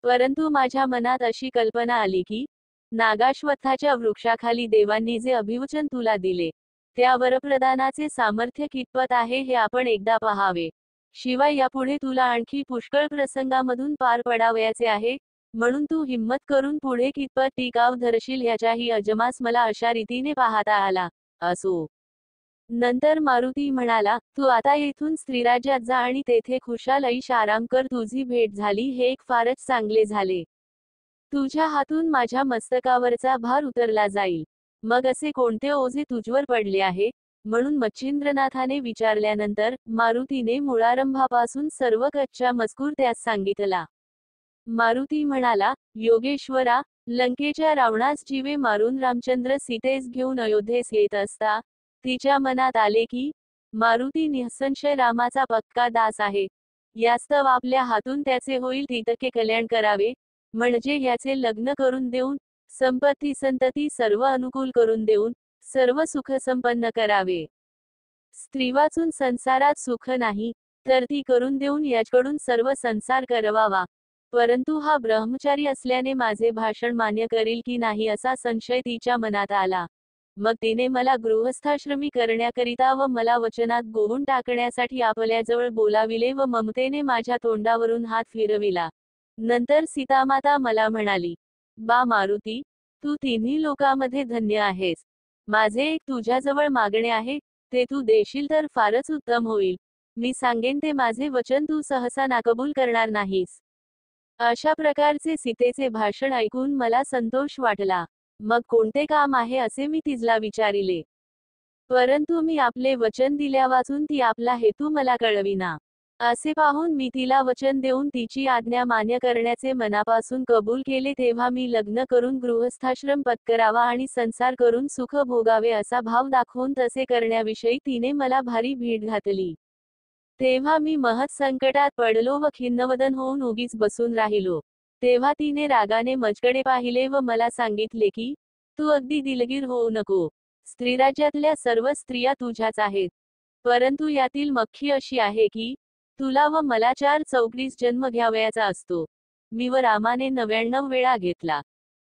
परंतु माझ्या मनात अशी कल्पना आली की, नागाश्वत्थाच्या वृक्षाखाली देवांनी जे अभिवचन तुला दिले, त्या वरप्रदानाचे सामर्थ्य कितपत आहे हे आपण एकदा पहावे. शिवाय यापुढे तुला आणखी पुष्कळ प्रसंगामधून पार पडावयाचे आहे, म्हणून तू हिम्मत करून पुढे कितपत टिकाव धरशील ह्याच्याही अजमास मला अशा रीतीने पाहता आला. असो. नंतर मारुती म्हणाला, तू आता येथून स्त्रीराज्यात जा आणि तेथे खुशाल ऐश आराम कर. तुझी भेट झाली हे एक फारच चांगले झाले. तुझ्या हातून माझ्या मस्तकावरचा भार उतरला जाईल. मग असे कोणते ओझे तुझवर पडले आहे? म्हणून मच्छिंद्रनाथाने विचारल्यानंतर मारुतीने मूळारंभापासून सर्व कच्चा मजकूर त्यास सांगितला. मारुती म्हणाला, योगेश्वरा, लंकेच्या रावणास जीवे मारून रामचंद्र सीतेस घेऊन अयोध्येस येत असता तिच्या मनात आले की, मारुती निःसंशय रामाचा पक्का दास आहे. यास्तव आपल्या हातून त्याचे होईल तितके कल्याण करावे, म्हणजे याचे लग्न करून देऊन, संपत्ती संतती सर्व अनुकूल करून देऊन, सर्व सुख संपन्न करावे. स्त्री वाचून संसारात सुख नाही, तर ती करून देऊन याच्याकडून सर्व संसार करवावा. परंतु हा ब्रह्मचारी असल्याने माझे भाषण मान्य करील की नाही असा संशय तिच्या मनात आला. मग तिने मला गृहस्थाश्रमी करण्याकरिता व मला वचनात गोवून टाकण्यासाठी आपल्याजवळ बोलाविले व ममतेने माझ्या तोंडावरून हात फिरविला. नंतर सीतामाता मला म्हणाली, बा मारुती, तू तिन्ही लोकांमध्ये धन्य आहेस. माझे एक तुझ्याजवळ मागणे आहे, ते तू देशील तर फारच उत्तम होईल. मी सांगेन ते माझे वचन तू सहसा नाकबूल करणार नाहीस. अशा प्रकारचे सीतेचे भाषण ऐकून मला संतोष वाटला. मग कोणते काम आहे असे मी तिला विचारिले. परंतु मी आपले वचन दिल्या वाचून ती आपला हेतू मला कळविना. असे पाहून मी तिला वचन देऊन तिची आज्ञा मान्य करण्याचे मनापासून कबूल केले. तेव्हा मी लग्न करून गृहस्थाश्रम पत्करावा आणि संसार करून सुख भोगावे असा भाव दाखवून तसे करण्याविषयी तिने मला भारी भीड घातली. तेव्हा मी महत् संकटात पडलो व खिन्नवदन होऊन उगीच बसून राहिलो. तेव्हा तिने रागाने मजकडे पाहिले व मला सांगितले की, तू अगदी दिलगीर होऊ नको. स्त्रीराज्यातल्या सर्व स्त्रिया तुझ्याच आहेत. परंतु यातील मख्खी अशी आहे की तुला व मला 434 जन्म घ्यावयाचा असतो. मी व रामाने 99 वेळा घेतला.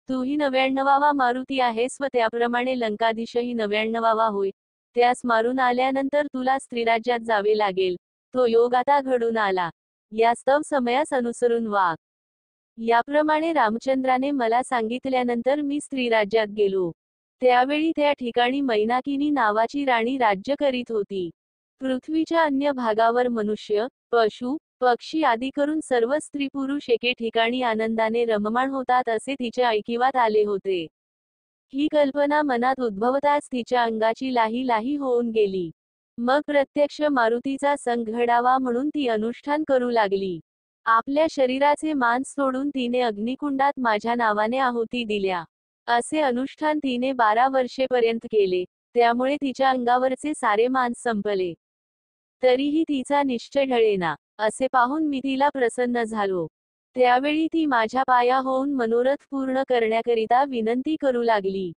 तूही 99वा मारुती आहेस व त्याप्रमाणे लंकाधीशही 99वा होय. त्यास मारून आल्यानंतर तुला स्त्रीराज्यात जावे लागेल. तो योग आता घडून आला. यास्तव समयास अनुसरून वाग. याप्रमाणे रामचंद्राने मला सांगितल्यानंतर मी स्त्रीराज्यात गेलो. त्यावेळी त्या ठिकाणी मैनाकिनी नावाची राणी राज्य करीत होती. पृथ्वीच्या अन्य भागावर मनुष्य, पशु, पक्षी आदी करून सर्व स्त्री पुरुष एके ठिकाणी आनंदाने रममाण होतात असे तिचे ऐकिवात आले होते. ही कल्पना मनात उद्भवताच तिच्या अंगाची लाही लाही होऊन गेली. मग प्रत्यक्ष मारुतीचा संग घडावा म्हणून ती अनुष्ठान करू लागली. आपल्या शरीराचे मांस सोडून तिने अग्निकुंडात माझ्या नावाने आहुती दिल्या. असे अनुष्ठान तिने 12 वर्षेपर्यंत केले. त्यामुळे तिच्या अंगावरचे सारे मांस संपले. तरीही तिचा निश्चय ढळेना. असे पाहून मी तिला प्रसन्न झालो. त्यावेळी ती माझ्या पाया होऊन मनोरथ पूर्ण करण्याकरिता विनंती करू लागली.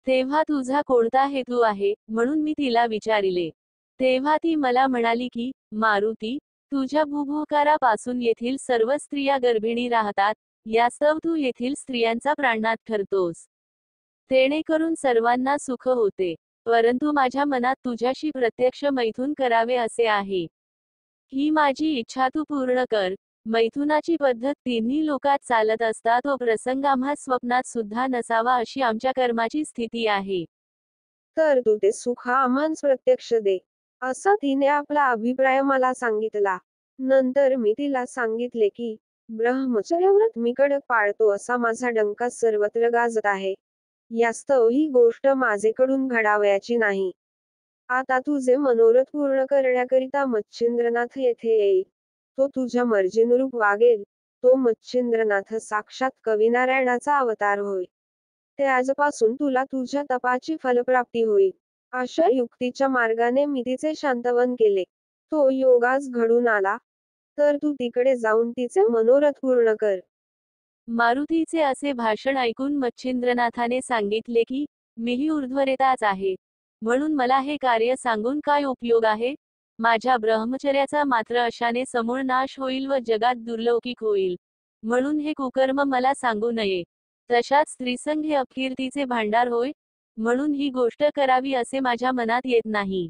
तेव्हा तुझा कोणता हेतू आहे म्हणून मी तिला विचारिले. तेव्हा ती मला म्हणाली की मारुती, तुझ्या बुभुकारापासून येथील सर्व स्त्रिया गर्भिणी राहतात. यास्तव तू येथील स्त्रियांचा प्राणनाथ ठरतोस. तेणेकरून सर्वांना सुख होते. परंतु माझ्या मनात तुझ्याशी प्रत्यक्ष मैथुन करावे असे आहे. ही माझी इच्छा तू पूर्ण कर. मैथुनाची पद्धत तिन्ही लोकात चालत असता तो प्रसंग आम्हा स्वप्नात सुद्धा नसावा अशी आमच्या कर्माची स्थिती आहे. तर तू ते सुख आम्हास प्रत्यक्ष दे. असा तिने आपला अभिप्राय मला सांगितला. नंतर मी तिला सांगितले की ब्रह्मचर्यव्रत मी कडक पाळतो असा माझा डंका सर्वत्र गाजत आहे. यास्तव ही गोष्ट माझेकडून घडावयाची नाही. आता तुझे मनोरथ पूर्ण करण्याकरिता मच्छिंद्रनाथ येथे येईल. तो तुझ्या मर्जीनुरूप वागेल. तो मच्छिंद्रनाथ साक्षात कविनारायणाचा अवतार होय. त्याजपासून तुला तुझ्या तपाची फलप्राप्ती होईल. अशा युक्तीच्या मार्गाने मी तिचे शांतवन केले. तो योगास घडून आला. तर तू तिकडे जाऊन तिचे मनोरथ पूर्ण कर. मारुतीचे असे भाषण ऐकून मच्छिंद्रनाथाने सांगितले की मीही ऊर्ध्वरेताच आहे. म्हणून मला हे कार्य सांगून काय उपयोग आहे. माझ्या ब्रह्मचर्याचा मात्र अशाने समूळ नाश होईल व जगात दुर्लौकिक होईल. म्हणून हे कुकर्म मला सांगू नये. तशात स्त्रीसंग हे अपकीर्तीचे भांडार होय. म्हणून ही गोष्ट करावी असे माझ्या मनात येत नाही.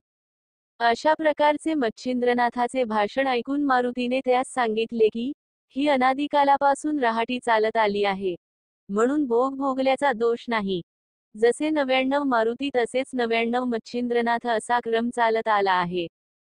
अशा प्रकारचे मच्छिंद्रनाथाचे भाषण ऐकून मारुतीने त्यास सांगितले की ही अनादिकालापासून रहाटी चालत आली आहे. म्हणून भोग भोगल्याचा दोष नाही. जसे 99 मारुती तसेच 99 मच्छिंद्रनाथ असा क्रम चालत आला आहे.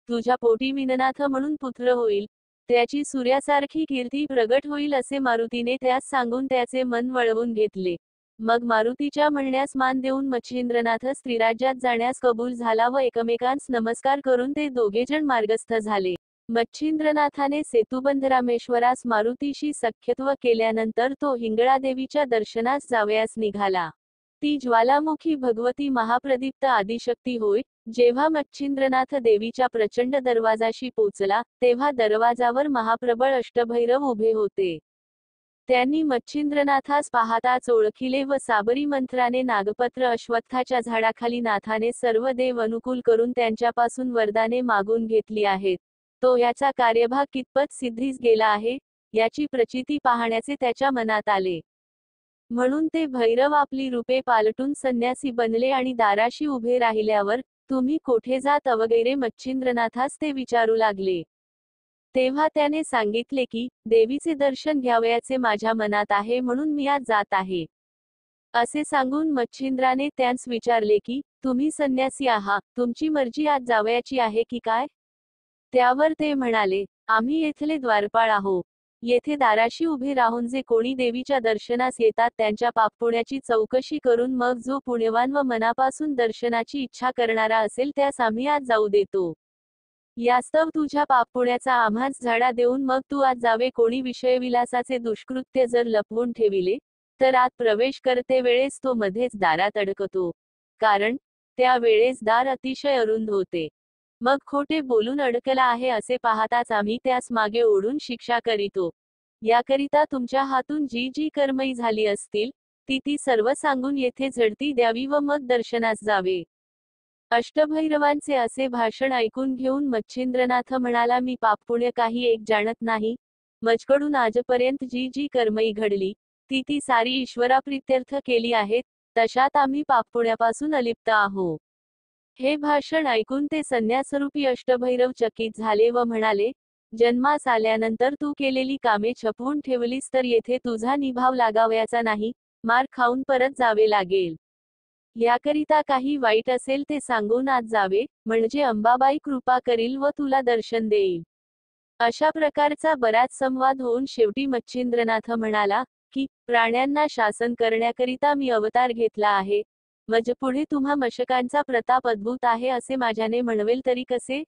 तुझ्या पोटी मीननाथ म्हणून पुत्र होईल. त्याची सूर्यासारखी कीर्ती प्रगट होईल असे मारुतीने त्यास सांगून त्याचे मन वळवून घेतले. मग मारुतीच्या म्हणण्यास मान देऊन मच्छिंद्रनाथ स्त्रीराज्यात जाण्यास कबूल झाला व एकमेकांस नमस्कार करून ते दोघेजण मार्गस्थ झाले. मच्छिंद्रनाथाने सेतुबंध रामेश्वरास मारुतीशी सख्यत्व केल्यानंतर तो हिंगळादेवीच्या दर्शनास जावयास निघाला. ती ज्वालामुखी भगवती महाप्रदीप्त आदिशक्ती होय. जेव्हा मच्छिंद्रनाथ देवीच्या प्रचंड दरवाजाशी पोचला तेव्हा दरवाजावर महाप्रबळ अष्टभैरव उभे होते. त्यांनी मच्छिंद्रनाथास पाहताच ओळखिले व साबरी मंत्राने नागपत्र अश्वत्थाच्या झाडाखाली नाथाने सर्व देव अनुकूल करून त्यांच्यापासून वरदाने मागून घेतली आहेत. तो याचा कार्यभाग कितपत सिद्धीस गेला आहे याची प्रचिती पाहण्याचे त्याच्या मनात आले. म्हणून ते भैरव आपली रूपे पालटून संन्यासी बनले आणि दाराशी उभे राहिल्यावर तुम्ही कोठे जात वगैरे मच्छिंद्रनाथास ते विचारू लागले. तेव्हा त्याने सांगितले की देवीचे दर्शन घ्यावयाचे माझ्या मनात आहे म्हणून मी आज जात आहे. असे सांगून मच्छिंद्राने त्यांस विचारले की तुम्ही संन्यासी आहात, तुमची मर्जी आज जावयाची आहे की काय. त्यावर ते म्हणाले आम्ही येथले द्वारपाळ आहो. येथे दाराशी उभे राहून जे कोणी देवीच्या दर्शनास येतात त्यांच्या पापपुण्याची चौकशी करून मग जो पुण्यवान व मनापासून दर्शनाची इच्छा करणारा असेल त्यास आम्ही आज जाऊ देतो. यास्तव तुझ्या पापपुण्याचा आम्हास झाडा देऊन मग तू आज जावे. कोणी विषयविलासाचे दुष्कृत्य जर लपवून ठेविले तर आत प्रवेश करते वेळेस तो मध्येच दारात अडकतो. कारण त्या वेळेस दार अतिशय अरुंद होते. मग खोटे बोलून अडकला आहे असे पाहताच आम्ही त्यास मागे ओढून शिक्षा करीतो. याकरिता तुमच्या हातून जी जी कर्मई झाली असतील ती सर्व सांगून येथे झडती द्यावी व मग दर्शनास जावे. अष्टभैरवांचे असे भाषण ऐकून घेऊन मच्छिंद्रनाथ म्हणाला, मी पापपुण्य काही एक जाणत नाही. मजकडून आजपर्यंत जी जी कर्मई घडली ती सारी ईश्वराप्रित्यर्थ केली आहेत. तशात आम्ही पापपुण्यापासून अलिप्त आहो. हे भाषण ऐकून ते संन्यासरूपी अष्टभैरव चकित झाले व म्हणाले, जन्मास आल्यानंतर तू केलेली कामे छपवून ठेवलीस तर येथे तुझा निभाव लागावयाचा नाही, मार खाऊन परत जावे लागेल. याकरिता काही वाईट असेल ते सांगून आत जावे, म्हणजे अंबाबाई कृपा करील व तुला दर्शन देईल. अशा प्रकारचा बराच संवाद होऊन शेवटी मच्छिंद्रनाथ म्हणाला, की प्राण्यांना शासन करण्याकरिता मी अवतार घेतला आहे. मज पुढे तुम्हा मशकांचा प्रताप अद्भुत आहे असे माझ्याने म्हणवेल तरी कसे?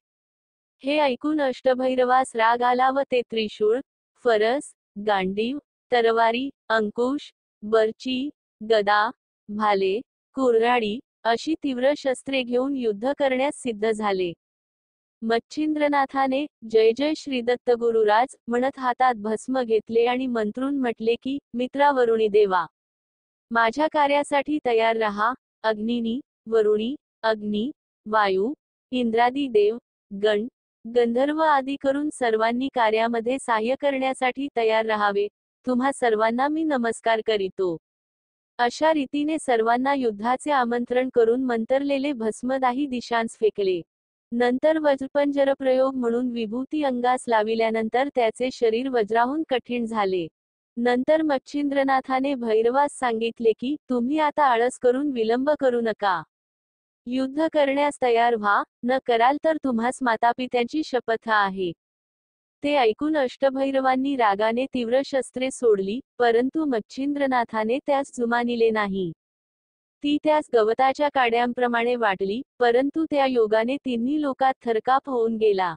हे ऐकून अष्टभैरवास राग आला व ते त्रिशूळ, फरस, गांडीव, तरवारी, अंकुश, बर्ची, गदा, भाले, कुऱ्हाडी अशी तीव्र शस्त्रे घेऊन युद्ध करण्यास सिद्ध झाले. मच्छिंद्रनाथाने जय जय श्री दत्त गुरुराज म्हणत हातात भस्म घेतले आणि मंत्रून म्हटले की, मित्रावरुणी देवा, माझ्या कार्यासाठी तयार रहा. अग्निनी, वरुणी, अग्नी, वायू, इंद्रादी देव, गण, गंधर्व आदी करून सर्वांनी कार्यामध्ये सहाय्य करण्यासाठी तयार राहावे. तुम्हा सर्वांना मी नमस्कार करीतो. अशा रीतीने सर्वांना युद्धाचे आमंत्रण करून मंतरलेले भस्म दाही दिशांस फेकले. नंतर वज्रपंजर प्रयोग म्हणून विभूती अंगास लाविल्यानंतर त्याचे शरीर वज्राहून कठीण झाले. नंतर मच्छिंद्रनाथाने भैरवास सांगितले की, तुम्ही आता आळस करून विलंब करू नका. युद्ध करण्यास तयार व्हा, न कराल तर तुम्हास मातापित्यांची शपथ आहे. ते ऐकून अष्टभैरवांनी रागाने तीव्र शस्त्रे सोडली, परंतु मच्छिंद्रनाथाने त्यास जुमानिले नाही. ती त्यास गवताच्या काड्यांप्रमाणे वाटली, परंतु त्या योगाने तिन्ही लोकात थरकाप होऊन गेला.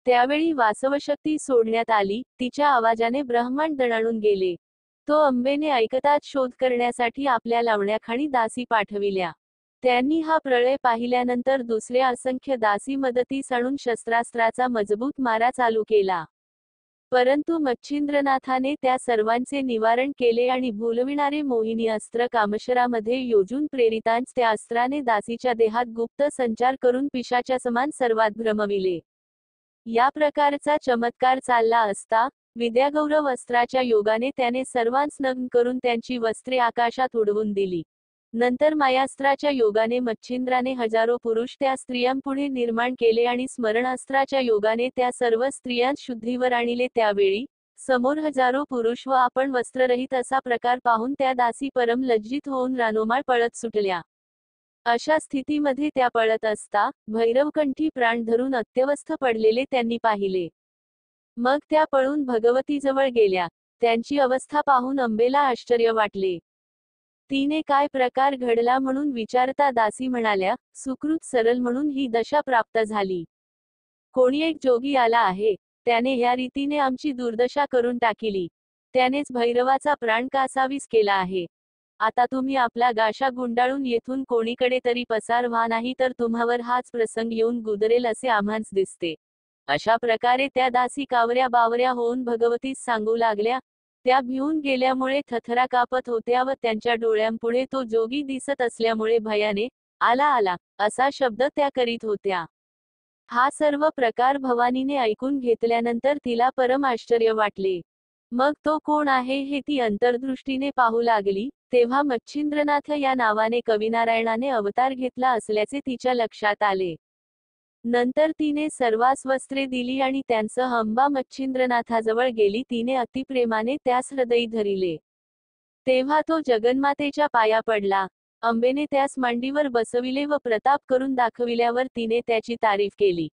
त्यावेळी वासवशक्ती सोडण्यात आली, तिच्या आवाजाने ब्रह्मांड दणाणून गेले. तो अंबेने ऐकताच शोध करण्यासाठी आपल्या लावण्याखाणी दासी पाठविल्या. त्यांनी हा प्रळय पाहिल्यानंतर दुसऱ्या असंख्य दासी मदतीस आणून शस्त्रास्त्राचा मजबूत मारा चालू केला. परंतु मच्छिंद्रनाथाने त्या सर्वांचे निवारण केले आणि भूलविणारे मोहिनी अस्त्र कामशरामध्ये योजून प्रेरितांच त्या अस्त्राने दासीच्या देहात गुप्त संचार करून पिशाच्या समान सर्वात भ्रमविले. या प्रकारचा चमत्कार चालला असता विद्यागौरव अस्त्राच्या योगाने त्याने सर्वांस नग्न करून त्यांची वस्त्रे आकाशात उडवून दिली. नंतर मायास्त्राच्या योगाने मच्छिंद्राने हजारो पुरुष त्या स्त्रियांपुढे निर्माण केले आणि स्मरणास्त्राच्या योगाने त्या सर्व स्त्रियांस शुद्धीवर आणले. त्यावेळी समोर हजारो पुरुष व आपण वस्त्ररहित असा प्रकार पाहून त्या दासी परम लज्जित होऊन रानोमाळ पळत सुटल्या. अशा स्थितीमध्ये त्या पळत असता भैरवकंठी प्राण धरून अत्यवस्थ पडलेले त्यांनी पाहिले. मग त्या पळून भगवतीजवळ गेल्या. त्यांची अवस्था पाहून अंबेला आश्चर्य वाटले. तिने काय प्रकार घडला म्हणून विचारता दासी म्हणाल्या, सुकृत सरल म्हणून ही दशा प्राप्त झाली. कोणी एक जोगी आला आहे, त्याने ह्या रीतीने आमची दुर्दशा करून टाकिली. त्यानेच भैरवाचा प्राण कासावीस केला आहे. आता तुम्ही आपला गाशा गुंडाळून येथून कोणीकडे तरी पसार व्हा, नाही तर तुम्हावर हाच प्रसंग येऊन गुदरेल असे आम्हास दिसते. अशा प्रकारे त्या दासी कावऱ्या बावऱ्या होऊन भगवतीस सांगू लागल्या. त्या भिवून गेल्यामुळे थरथरा कापत होत्या व त्यांच्या डोळ्यांपुढे तो जोगी दिसत असल्यामुळे भयाने आला आला असा शब्द त्या करीत होत्या. हा सर्व प्रकार भवानीने ऐकून घेतल्यानंतर तिला परम आश्चर्य वाटले. मग तो कोण आहे हे ती अंतर्दृष्टीने पाहू लागली. तेव्हा मच्छिंद्रनाथ या नावाने कविनारायणाने अवतार घेतला असल्याचे तिच्या लक्षात आले. नंतर तिने सर्वास वस्त्रे दिली आणि त्यांसह अंबा मच्छिंद्रनाथाजवळ गेली. तिने अतिप्रेमाने त्यास हृदयी धरिले. तेव्हा तो जगन्मातेच्या पाया पडला. अंबेने त्यास मांडीवर बसविले व प्रताप करून दाखविल्यावर तिने त्याची तारीफ केली.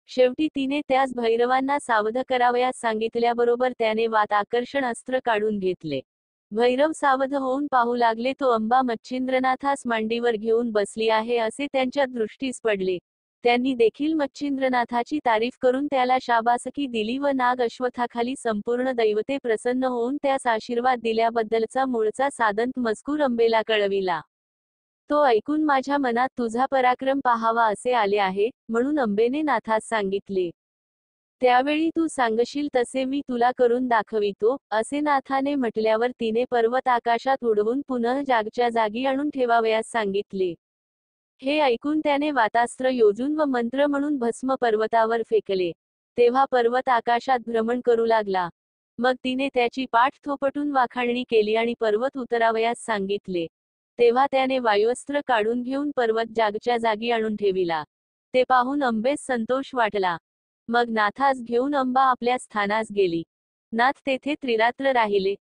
शेवटी तिने त्यास भैरवांना सावध करावयास सांगितल्याबरोबर त्याने वात आकर्षण अस्त्र काढून घेतले. भैरव सावध होऊन पाहू लागले. तो अंबा मच्छिंद्रनाथास मांडीवर घेऊन बसली आहे असे त्यांच्या दृष्टीस पडले. त्यांनी देखील मच्छिंद्रनाथाची तारीफ करून त्याला शाबासकी दिली व नाग अश्वत्थाखाली संपूर्ण दैवते प्रसन्न होऊन त्यास आशीर्वाद दिल्याबद्दलचा मूळचा सादंत मजकूर अंबेला कळविला. तो ऐकून माझ्या मनात तुझा पराक्रम पाहावा असे आले आहे, म्हणून अंबेने नाथास सांगितले. त्यावेळी तू सांगशील तसे मी तुला करून दाखवितो, असे नाथाने म्हटल्यावर तिने पर्वत आकाशात उडवून पुनः जागच्या जागी आणून ठेवावयास सांगितले. हे ऐकून त्याने वातास्त्र योजून व मंत्र म्हणून भस्म पर्वतावर फेकले. तेव्हा पर्वत आकाशात भ्रमण करू लागला. मग तिने त्याची पाठ थोपटून वाखाणणी केली आणि पर्वत उतरावयास सांगितले. तेव्हा त्याने वायुअस्त्र काढून घेऊन पर्वत जागच्या जागी आणून ठेविला. ते पाहून अंबेस संतोष वाटला. मग नाथास घेऊन अंबा आपल्या स्थानास गेली. नाथ तेथे त्रिरात्र राहिले.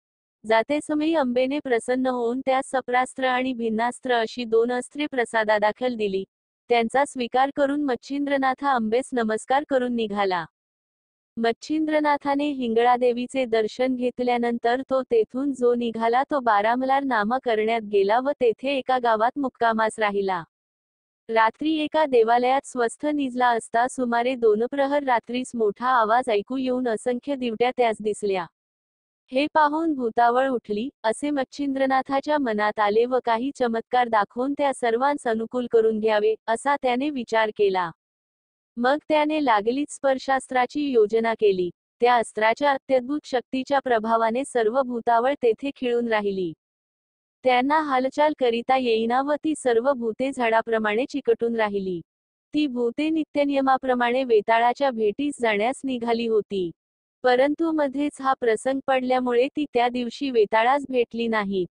जाते समयी अंबेने प्रसन्न होऊन त्यास सप्रास्त्र आणि भिन्नास्त्र अशी 2 अस्त्रे प्रसादादाखल दिली. त्यांचा स्वीकार करून मच्छिंद्रनाथा अंबेस नमस्कार करून निघाला. मच्छिंद्रनाथाने हिंगळादेवीचे दर्शन घेतल्यानंतर तो तेथून जो निघाला तो बारामलार नामक करण्यात गेला व तेथे एका गावात मुक्कामास राहिला. रात्री एका देवालयात स्वस्थ निजला असता सुमारे 2 प्रहर रात्रीस मोठा आवाज ऐकू येऊन असंख्य दिवट्या त्यास दिसल्या. हे पाहून भूतावळ उठली, असे मच्छिंद्रनाथाच्या मनात आले व काही चमत्कार दाखवून त्या सर्वांस अनुकूल करून घ्यावे, असा त्याने विचार केला. मग त्याने लागलीच स्पर्शास्त्राची योजना केली. त्या अस्त्राच्या अत्यद्भुत शक्तीच्या प्रभावाने सर्व भूतावळ तेथे खिळून राहिली. त्यांना हालचाल करिता येईना व ती सर्व भूते झाडाप्रमाणे चिकटून राहिली. ती भूते नित्यनियमाप्रमाणे वेताळाच्या भेटीस जाण्यास निघाली होती. परंतु मध्येच हा प्रसंग पडल्यामुळे ती त्या दिवशी वेताळास भेटली नाहीत.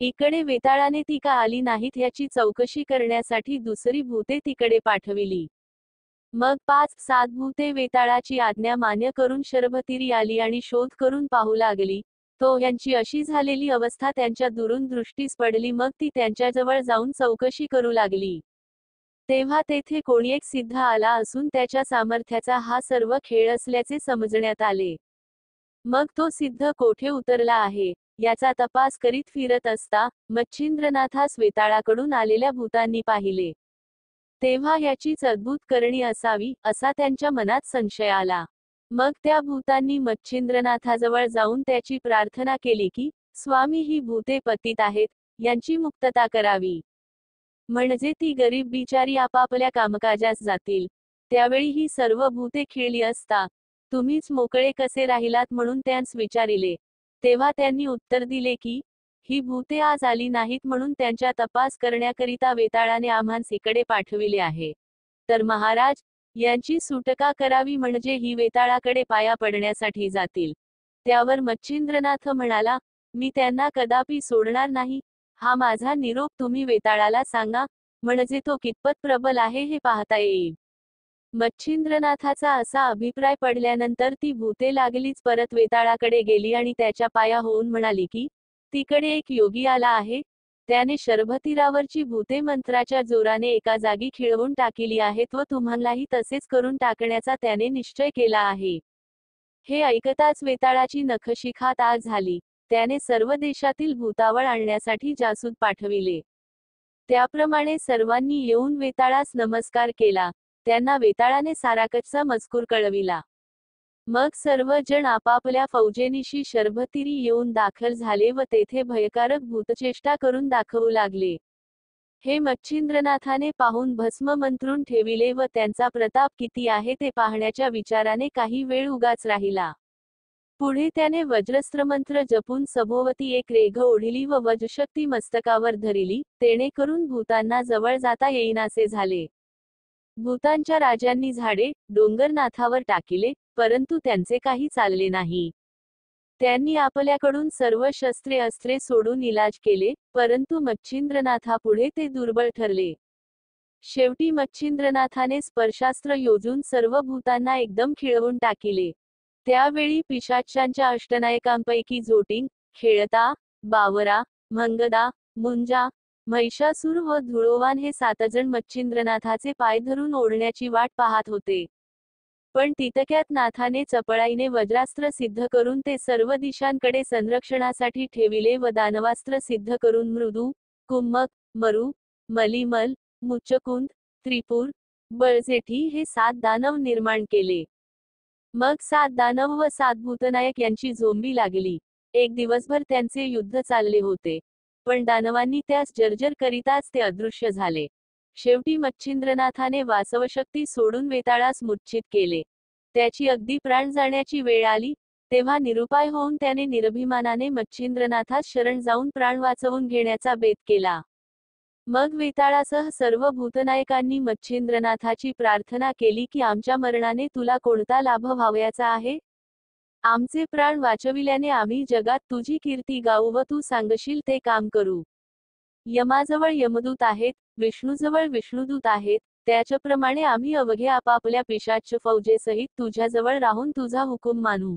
इकडे वेताळाने ती का आली नाहीत याची चौकशी करण्यासाठी दुसरी भूते तिकडे पाठविली. मग 5-7 भूते वेताळाची आज्ञा मान्य करून शर्भतीरी आली आणि शोध करून पाहू लागली. तो यांची अशी झालेली अवस्था त्यांच्या दुरून दृष्टीस पडली. मग ती त्यांच्याजवळ जाऊन चौकशी करू लागली. तेव्हा तेथे कोणी एक सिद्ध आला असून त्याच्या सामर्थ्याचा हा सर्व खेळ असल्याचे समजण्यात आले. मग तो सिद्ध कोठे उतरला आहे याचा तपास करीत फिरत असता मच्छिंद्रनाथास वेताळाकडून आलेल्या भूतांनी पाहिले. तेव्हा याचीच अद्भुत करणी असावी असा त्यांच्या मनात संशय आला. मग त्या भूतांनी मच्छिंद्रनाथाजवळ जाऊन त्याची प्रार्थना केली की, स्वामी ही भूते पतित आहेत, यांची मुक्तता करावी. म्हणजे ती गरीब बिचारी आपापल्या कामकाजास जातील. त्यावेळी ही सर्व भूते खिळली असता तुम्हीच मोकळे कसे राहिलात म्हणून त्यांस विचारिले. तेव्हा त्यांनी उत्तर दिले की, ही भूते आज आली नाहीत म्हणून त्यांच्या तपास करण्याकरिता वेताळाने आम्हास इकडे पाठविले आहे. तर महाराज, यांची सुटका करावी म्हणजे ही वेताळाकडे पाया पडण्यासाठी जातील. त्यावर मच्छिंद्रनाथ म्हणाला, मी त्यांना कदापि सोडणार नाही. हा माझा निरोप तुम्ही वेताळाला सांगा, म्हणजे तो कितपत प्रबल आहे हे पाहता येईल. मच्छिंद्रनाथाचा असा अभिप्राय पडल्यानंतर ती भूते लागलीच परत वेताळाकडे गेली आणि त्याच्या पाया होऊन म्हणाली की, तिकडे एक योगी आला आहे. त्याने शर्भतीरावरची भूते मंत्राच्या जोराने एका जागी खिळवून टाकली आहेत व तुम्हालाही तसेच करून टाकण्याचा त्याने निश्चय केला आहे. हे ऐकताच वेताळाची नखशिखात आग झाली. त्याने सर्व देशातील भूतावळ आणण्यासाठी जासूद पाठविले. त्याप्रमाणे सर्वांनी येऊन वेताळास नमस्कार केला. त्यांना वेताळाने साराकच्चा मजकूर कळविला. मग सर्व जण आपापल्या फौजेनिशी शर्भतीरी येऊन दाखल झाले व तेथे भयकारक भूतचेष्टा करून दाखवू लागले. हे मच्छिंद्रनाथाने पाहून भस्म मंत्रून ठेविले व त्यांचा प्रताप किती आहे ते पाहण्याच्या विचाराने काही वेळ उगाच राहिला. पुढे त्याने वज्रस्त्रमंत्र जपून सभोवती एक रेघ ओढिली व वज्रशक्ती मस्तकावर धरिली, तेणेकरून भूतांना जवळ जाता येईनासे झाले. भूतांच्या राजांनी झाडे, डोंगर नाथावर टाकिले, परंतु त्यांचे काही चालले नाही. त्यांनी आपल्याकडून सर्व शस्त्रे अस्त्रे सोडून इलाज केले, परंतु मच्छिंद्रनाथापुढे ते दुर्बळ ठरले. शेवटी मच्छिंद्रनाथाने स्पर्शास्त्र योजून सर्व भूतांना एकदम खिळवून टाकिले. त्यावेळी पिशाच्यांच्या अष्टनायकांपैकी जोटिंग, खेळता, बावरा, मंगदा, मुंजा, महिषासूर व धुळोवान हे 7 जण मच्छिंद्रनाथाचे पाय धरून ओढण्याची वाट पाहत होते. पण तितक्यात नाथाने चपळाईने वज्रास्त्र सिद्ध करून ते सर्व दिशांकडे संरक्षणासाठी ठेविले व दानवास्त्र सिद्ध करून मृदू, कुम्मक, मरु, मलिमल, मुच्चकुंद, त्रिपुर, बळजेठी हे 7 दानव निर्माण केले. मग 7 दानव व 7 भूतनायक यांची झोंबी लागली. एक दिवसभर त्यांचे युद्ध चालले होते. पण दानवांनी त्यास जर्जर करिताच ते अदृश्य झाले. शेवटी मच्छिंद्रनाथाने वासवशक्ती सोडून वेताळास मूर्छित केले. त्याची अगदी प्राण जाण्याची वेळ आली तेव्हा निरुपाय होऊन त्याने निरभिमानाने मच्छिंद्रनाथास शरण जाऊन प्राण वाचवून घेण्याचा बेत केला. मग वेताळासह सर्व भूतनायकांनी मच्छिंद्रनाथाची प्रार्थना केली की आमच्या मरणाने तुला कोणता लाभ व्हावयाचा आहे? आमचे प्राण वाचविल्याने आम्ही जगात तुझी कीर्ती गाऊ व तू सांगशील ते काम करू. यमाजवळ यमदूत आहेत, विष्णूजवळ विष्णुदूत आहेत, त्याच्याप्रमाणे आम्ही अवघे आपापल्या पिशाच्च फौजेसहित तुझ्याजवळ राहून तुझा हुकूम मानू.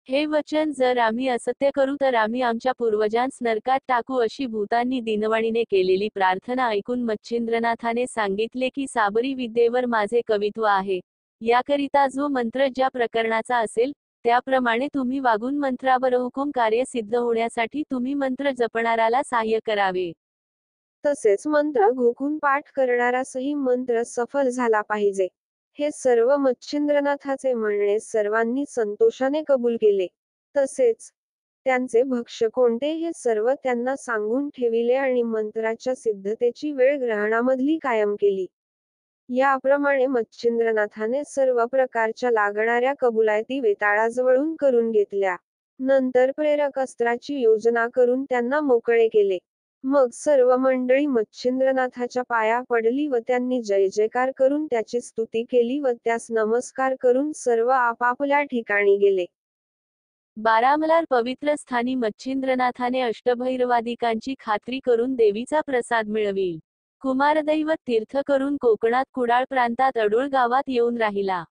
हे वचन जर आम्ही असत्य करू तर आम्ही आमच्या पूर्वजांस नरकात टाकू अशी भूतांनी दिनवाणीने केलेली प्रार्थना ऐकून मच्छिंद्रनाथाने सांगितले की साबरी विद्येवर माझे कवित्व आहे. याकरिता जो मंत्र ज्या प्रकरणाचा असेल त्याप्रमाणे तुम्ही वागून मंत्रावर हुकूम कार्य सिद्ध होण्यासाठी तुम्ही मंत्र जपणाराला सहाय्य करावे. तसेच मंत्र घोकून पाठ करणारासही मंत्र सफल झाला पाहिजे. हे सर्व मच्छिंद्रनाथाचे म्हणणे सर्वांनी संतोषाने कबूल केले. तसेच त्यांचे भक्ष्य कोणते हे सर्व त्यांना सांगून ठेविले आणि मंत्राच्या सिद्धतेची वेळ ग्रहणामधली कायम केली. याप्रमाणे मच्छिंद्रनाथाने सर्व प्रकारच्या लागणाऱ्या कबुलायती वेताळाजवळून करून घेतल्या. नंतर प्रेरक अस्त्राची योजना करून त्यांना मोकळे केले. मग सर्व मंडळी मच्छिंद्रनाथाच्या पाया पडली व त्यांनी जय जयकार करून त्याची स्तुती केली व त्यास नमस्कार करून सर्व आपापल्या ठिकाणी गेले. बारामलार पवित्र स्थानी मच्छिंद्रनाथाने अष्टभैरवादिकांची खात्री करून देवीचा प्रसाद मिळविल. कुमारदैवत तीर्थ करून कोकणात कुडाळ प्रांतात अडूळ गावात येऊन राहिला.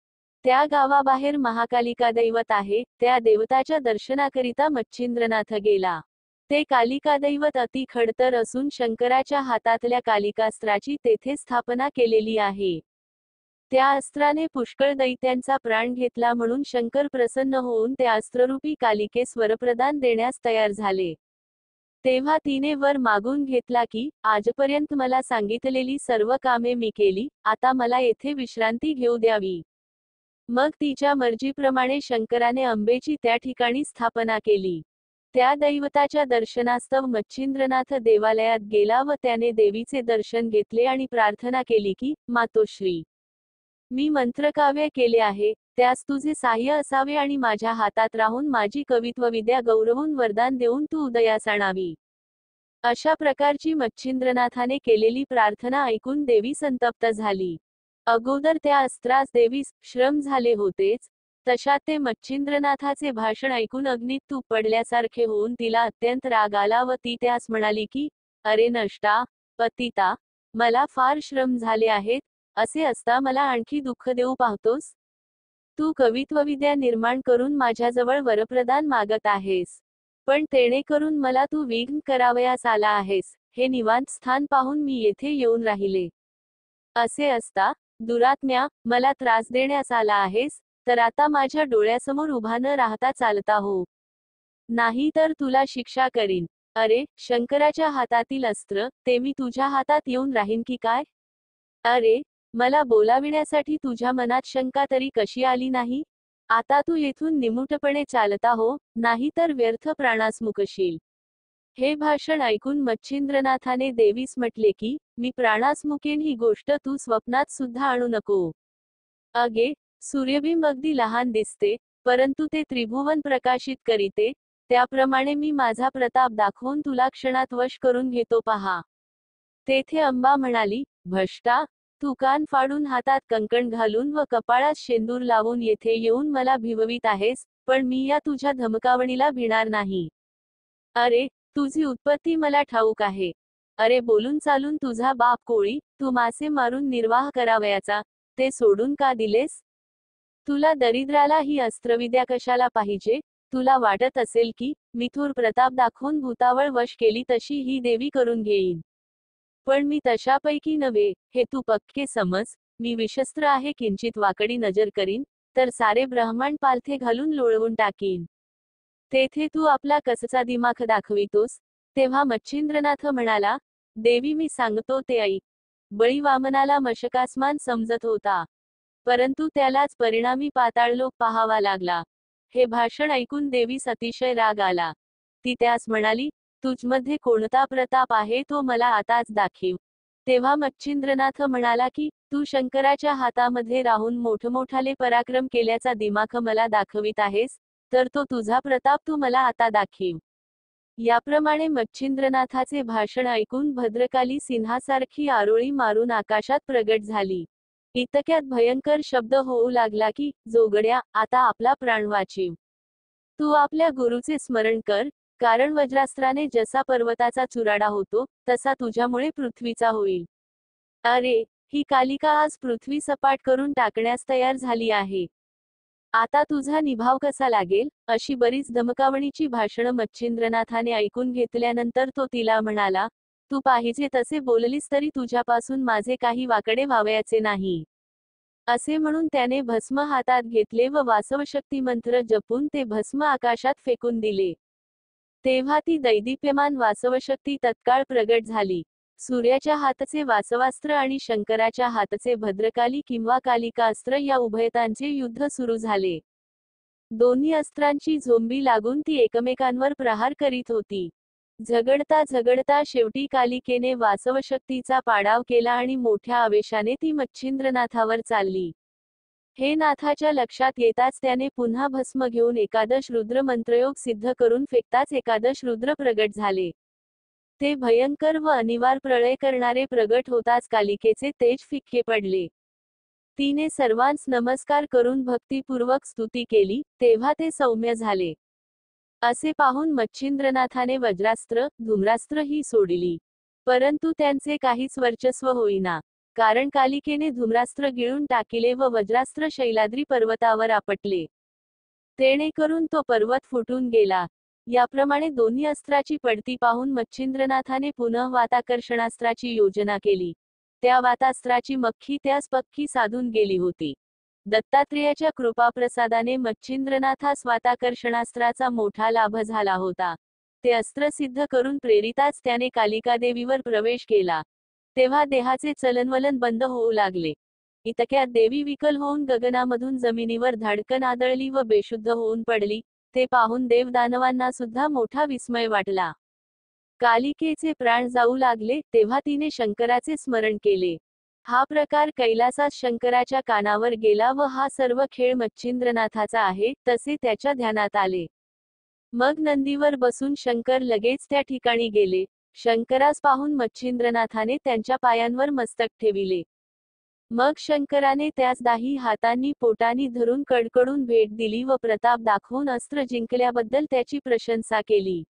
त्या गावाबाहेर महाकालिका दैवत आहे, त्या देवताच्या दर्शनाकरिता मच्छिंद्रनाथ गेला. ते कालिका दैवत अति खडतर असून शंकराच्या हातातल्या कालिकास्त्राची तेथे स्थापना केलेली आहे. त्या अस्त्राने पुष्कळ दैत्यांचा प्राण घेतला म्हणून शंकर प्रसन्न होऊन त्या अस्त्ररूपी कालिकेस वरप्रदान देण्यास तयार झाले. तेव्हा तिने वर मागून घेतला की आजपर्यंत मला सांगितलेली सर्व कामे मी केली, आता मला येथे विश्रांती घेऊ द्यावी. मग तिच्या मर्जीप्रमाणे शंकराने अंबेची त्या ठिकाणी स्थापना केली. त्या दैवताच्या दर्शनास्तव मच्छिंद्रनाथ देवालयात गेला व त्याने देवीचे दर्शन घेतले आणि प्रार्थना केली की मातोश्री, मी मंत्रकाव्य केले आहे, त्यास तुझे साह्य असावे आणि माझ्या हातात राहून माझी कवित्व विद्या गौरवून वरदान देऊन तू उदयास आणावी. अशा प्रकारची मच्छिंद्रनाथाने केलेली प्रार्थना ऐकून देवी संतप्त झाली. अगोदर त्या अस्त्रास देवीस श्रम झाले होतेच, तशात ते मच्छिंद्रनाथाचे भाषण ऐकून अग्नीत तूप पडल्यासारखे होऊन तिला अत्यंत राग आला व ती त्यास म्हणाली की अरे नष्टा, पतिता, मला फार श्रम झाले आहेत, असे असता मला आणखी दुःख देऊ पाहतोस? तू कवित्वविद्या निर्माण करून माझ्याजवळ वरप्रदान मागत आहेस, पण तेणे करून मला तू विघ्न करावयास आला आहेस. हे निवांत स्थान पाहून मी येथे येऊन राहिले. असे असता दुरात्म्या, मला त्रास देण्यास आला आहेस, तर आता माझ्या डोळ्यासमोर उभा न राहता चालता हो, नाही तर तुला शिक्षा करीन. अरे, शंकराच्या हातातील अस्त्र, ते मी तुझ्या हातात येऊन राहीन की काय? अरे, मला बोलाविण्यासाठी तुझ्या मनात शंका तरी कशी आली नाही? आता तू येथून निमूटपणे चालता हो, नाही तर व्यर्थ प्राणास मुकशील. हे भाषण ऐकून मच्छिंद्रनाथाने देवीस म्हटले की मी प्राणास मुकेन ही गोष्ट तू स्वप्नात सुद्धा आणू नको. अगे, सूर्यबिंब अगदी लहान दिसते, परंतु ते त्रिभुवन प्रकाशित करीते, त्याप्रमाणे मी माझा प्रताप दाखवून तुला क्षणात वश करून घेतो पहा. तेथे अंबा म्हणाली, भ्रष्टा, तू कान फाडून हातात कंकण घालून व कपाळात शेंदूर लावून येथे येऊन मला भिववीत आहेस, पण मी या तुझ्या धमकावणीला भिणार नाही. अरे, तुझी उत्पत्ती मला ठाऊक आहे. अरे, बोलून चालून तुझा बाप कोळी, तू मासे मारून निर्वाह करावयाचा, ते सोडून का दिलेस? तुला दरिद्राला ही अस्त्रविद्या कशाला पाहिजे? तुला वाटत असेल की मिथुर प्रताप दाखवून भूतावळ वश केली तशी ही देवी करून घेईन, पण मी तशापैकी नव्हे, हे तू पक्के समज. मी विशस्त्र आहे, किंचित वाकडी नजर करीन, तर सारे ब्रह्मांड पालथे घालून लोळवून टाकीन. तेथे तू आपला कसचा दिमाख दाखवितोस? तेव्हा मच्छिंद्रनाथ म्हणाला, देवी मी सांगतो ते ऐक. बळी वामनाला मशकासमान समजत होता, परंतु त्यालाच परिणामी पाताळलोक पाहावा लागला. हे भाषण ऐकून देवीस अतिशय राग आला. ती त्यास म्हणाली, तुझमध्ये कोणता प्रताप आहे तो मला आताच दाखव. तेव्हा मच्छिंद्रनाथ म्हणाला की, तू शंकराच्या हातामध्ये राहून मोठमोठाले पराक्रम केल्याचा दिमाख मला दाखवित आहेस, तर तो तुझा प्रताप तू मला आता दाखीव. याप्रमाणे मच्छिंद्रनाथाचे भाषण ऐकून भद्रकाली सिंहासारखी आरोळी मारून आकाशात प्रगट झाली. इतक्यात भयंकर शब्द होऊ लागला की, जोगड्या, आता आपला प्राण वाचीव. तू आपल्या गुरुचे स्मरण कर, कारण वज्रास्त्राने जसा पर्वताचा चुराडा होतो, तसा तुझ्यामुळे पृथ्वीचा होईल. अरे, ही कालिका आज पृथ्वी सपाट करून टाकण्यास तयार झाली आहे. आता तुझा निभाव कसा लागेल? अशी बरीच धमकावणीची भाषणं मच्छिंद्रनाथाने ऐकून घेतल्यानंतर तो तिला म्हणाला, तू पाहिजे तसे बोललीस तरी तुझ्यापासून माझे काही वाकडे व्हावयाचे नाही. असे म्हणून त्याने भस्म हातात घेतले व वासवशक्ती मंत्र जपून ते भस्म आकाशात फेकून दिले. तेव्हा ती दैदिप्यमान वासवशक्ती तत्काळ प्रगट झाली. सूर्याच्या हातचे वासवास्त्र आणि शंकराच्या हातचे भद्रकाली किंवा कालिकास्त्र या उभयतांचे युद्ध सुरू झाले. दोन्ही अस्त्रांची झोंबी लागून ती एकमेकांवर प्रहार करीत होती. झगडता झगडता शेवटी कालिकेने वासवशक्तीचा पाडाव केला आणि मोठ्या आवेशाने ती मच्छिंद्रनाथावर चालली. हे नाथाच्या लक्षात येताच त्याने पुन्हा भस्म घेऊन एकादश रुद्र मंत्रयोग सिद्ध करून फेकताच एकादश रुद्र प्रगट झाले. ते भयंकर व अनिवार्य प्रळय करणारे प्रगट होताच कालिकेचे तेज फिक्के पडले. तिने सर्वांस नमस्कार करून भक्तिपूर्वक स्तुती केली, तेव्हा ते सौम्य झाले. असे पाहून मच्छिंद्रनाथाने वज्रास्त्र, धूम्रास्त्र ही सोडली. परंतु त्यांचे काहीच वर्चस्व होईना. कारण कालिकेने धूम्रास्त्र गिळून टाकिले व वज्रास्त्र शैलाद्री पर्वतावर आपटले. तेणेकरून तो पर्वत फुटून गेला. याप्रमाणे दोन्ही अस्त्राची पडती पाहून मच्छिंद्रनाथाने पुनः वाताकर्षणास्त्राची योजना केली. त्या वातास्त्राची मख्खी त्यास पक्की साधून गेली होती. दत्तात्रेयाच्या कृपाप्रसादाने मच्छिंद्रनाथास वाताकर्षणास्त्राचा मोठा लाभ झाला होता. ते अस्त्र सिद्ध करून प्रेरिताच त्याने कालिकादेवीवर प्रवेश केला. तेव्हा देहाचे चलनवलन बंद होऊ लागले. इतक्यात देवी विकल होऊन गगनामधून जमिनीवर धाडकन आदळली व बेशुद्ध होऊन पडली. ते पाहून देवदानवांना सुद्धा मोठा विस्मय वाटला. कालिकेचे प्राण जाऊ लागले, तेव्हा तिने शंकराचे स्मरण केले. हा प्रकार कैलासात शंकराच्या कानावर गेला व हा सर्व खेळ मच्छिंद्रनाथाचा आहे, तसे त्याच्या ध्यानात आले. मग नंदीवर बसून शंकर लगेच त्या ठिकाणी गेले. शंकरास पाहून मच्छिंद्रनाथाने त्यांच्या पायांवर मस्तक ठेविले. मग शंकराने त्यास दाही हातांनी पोटानी धरून कडकडून भेट दिली व प्रताप दाखवून अस्त्र जिंकल्याबद्दल त्याची प्रशंसा केली.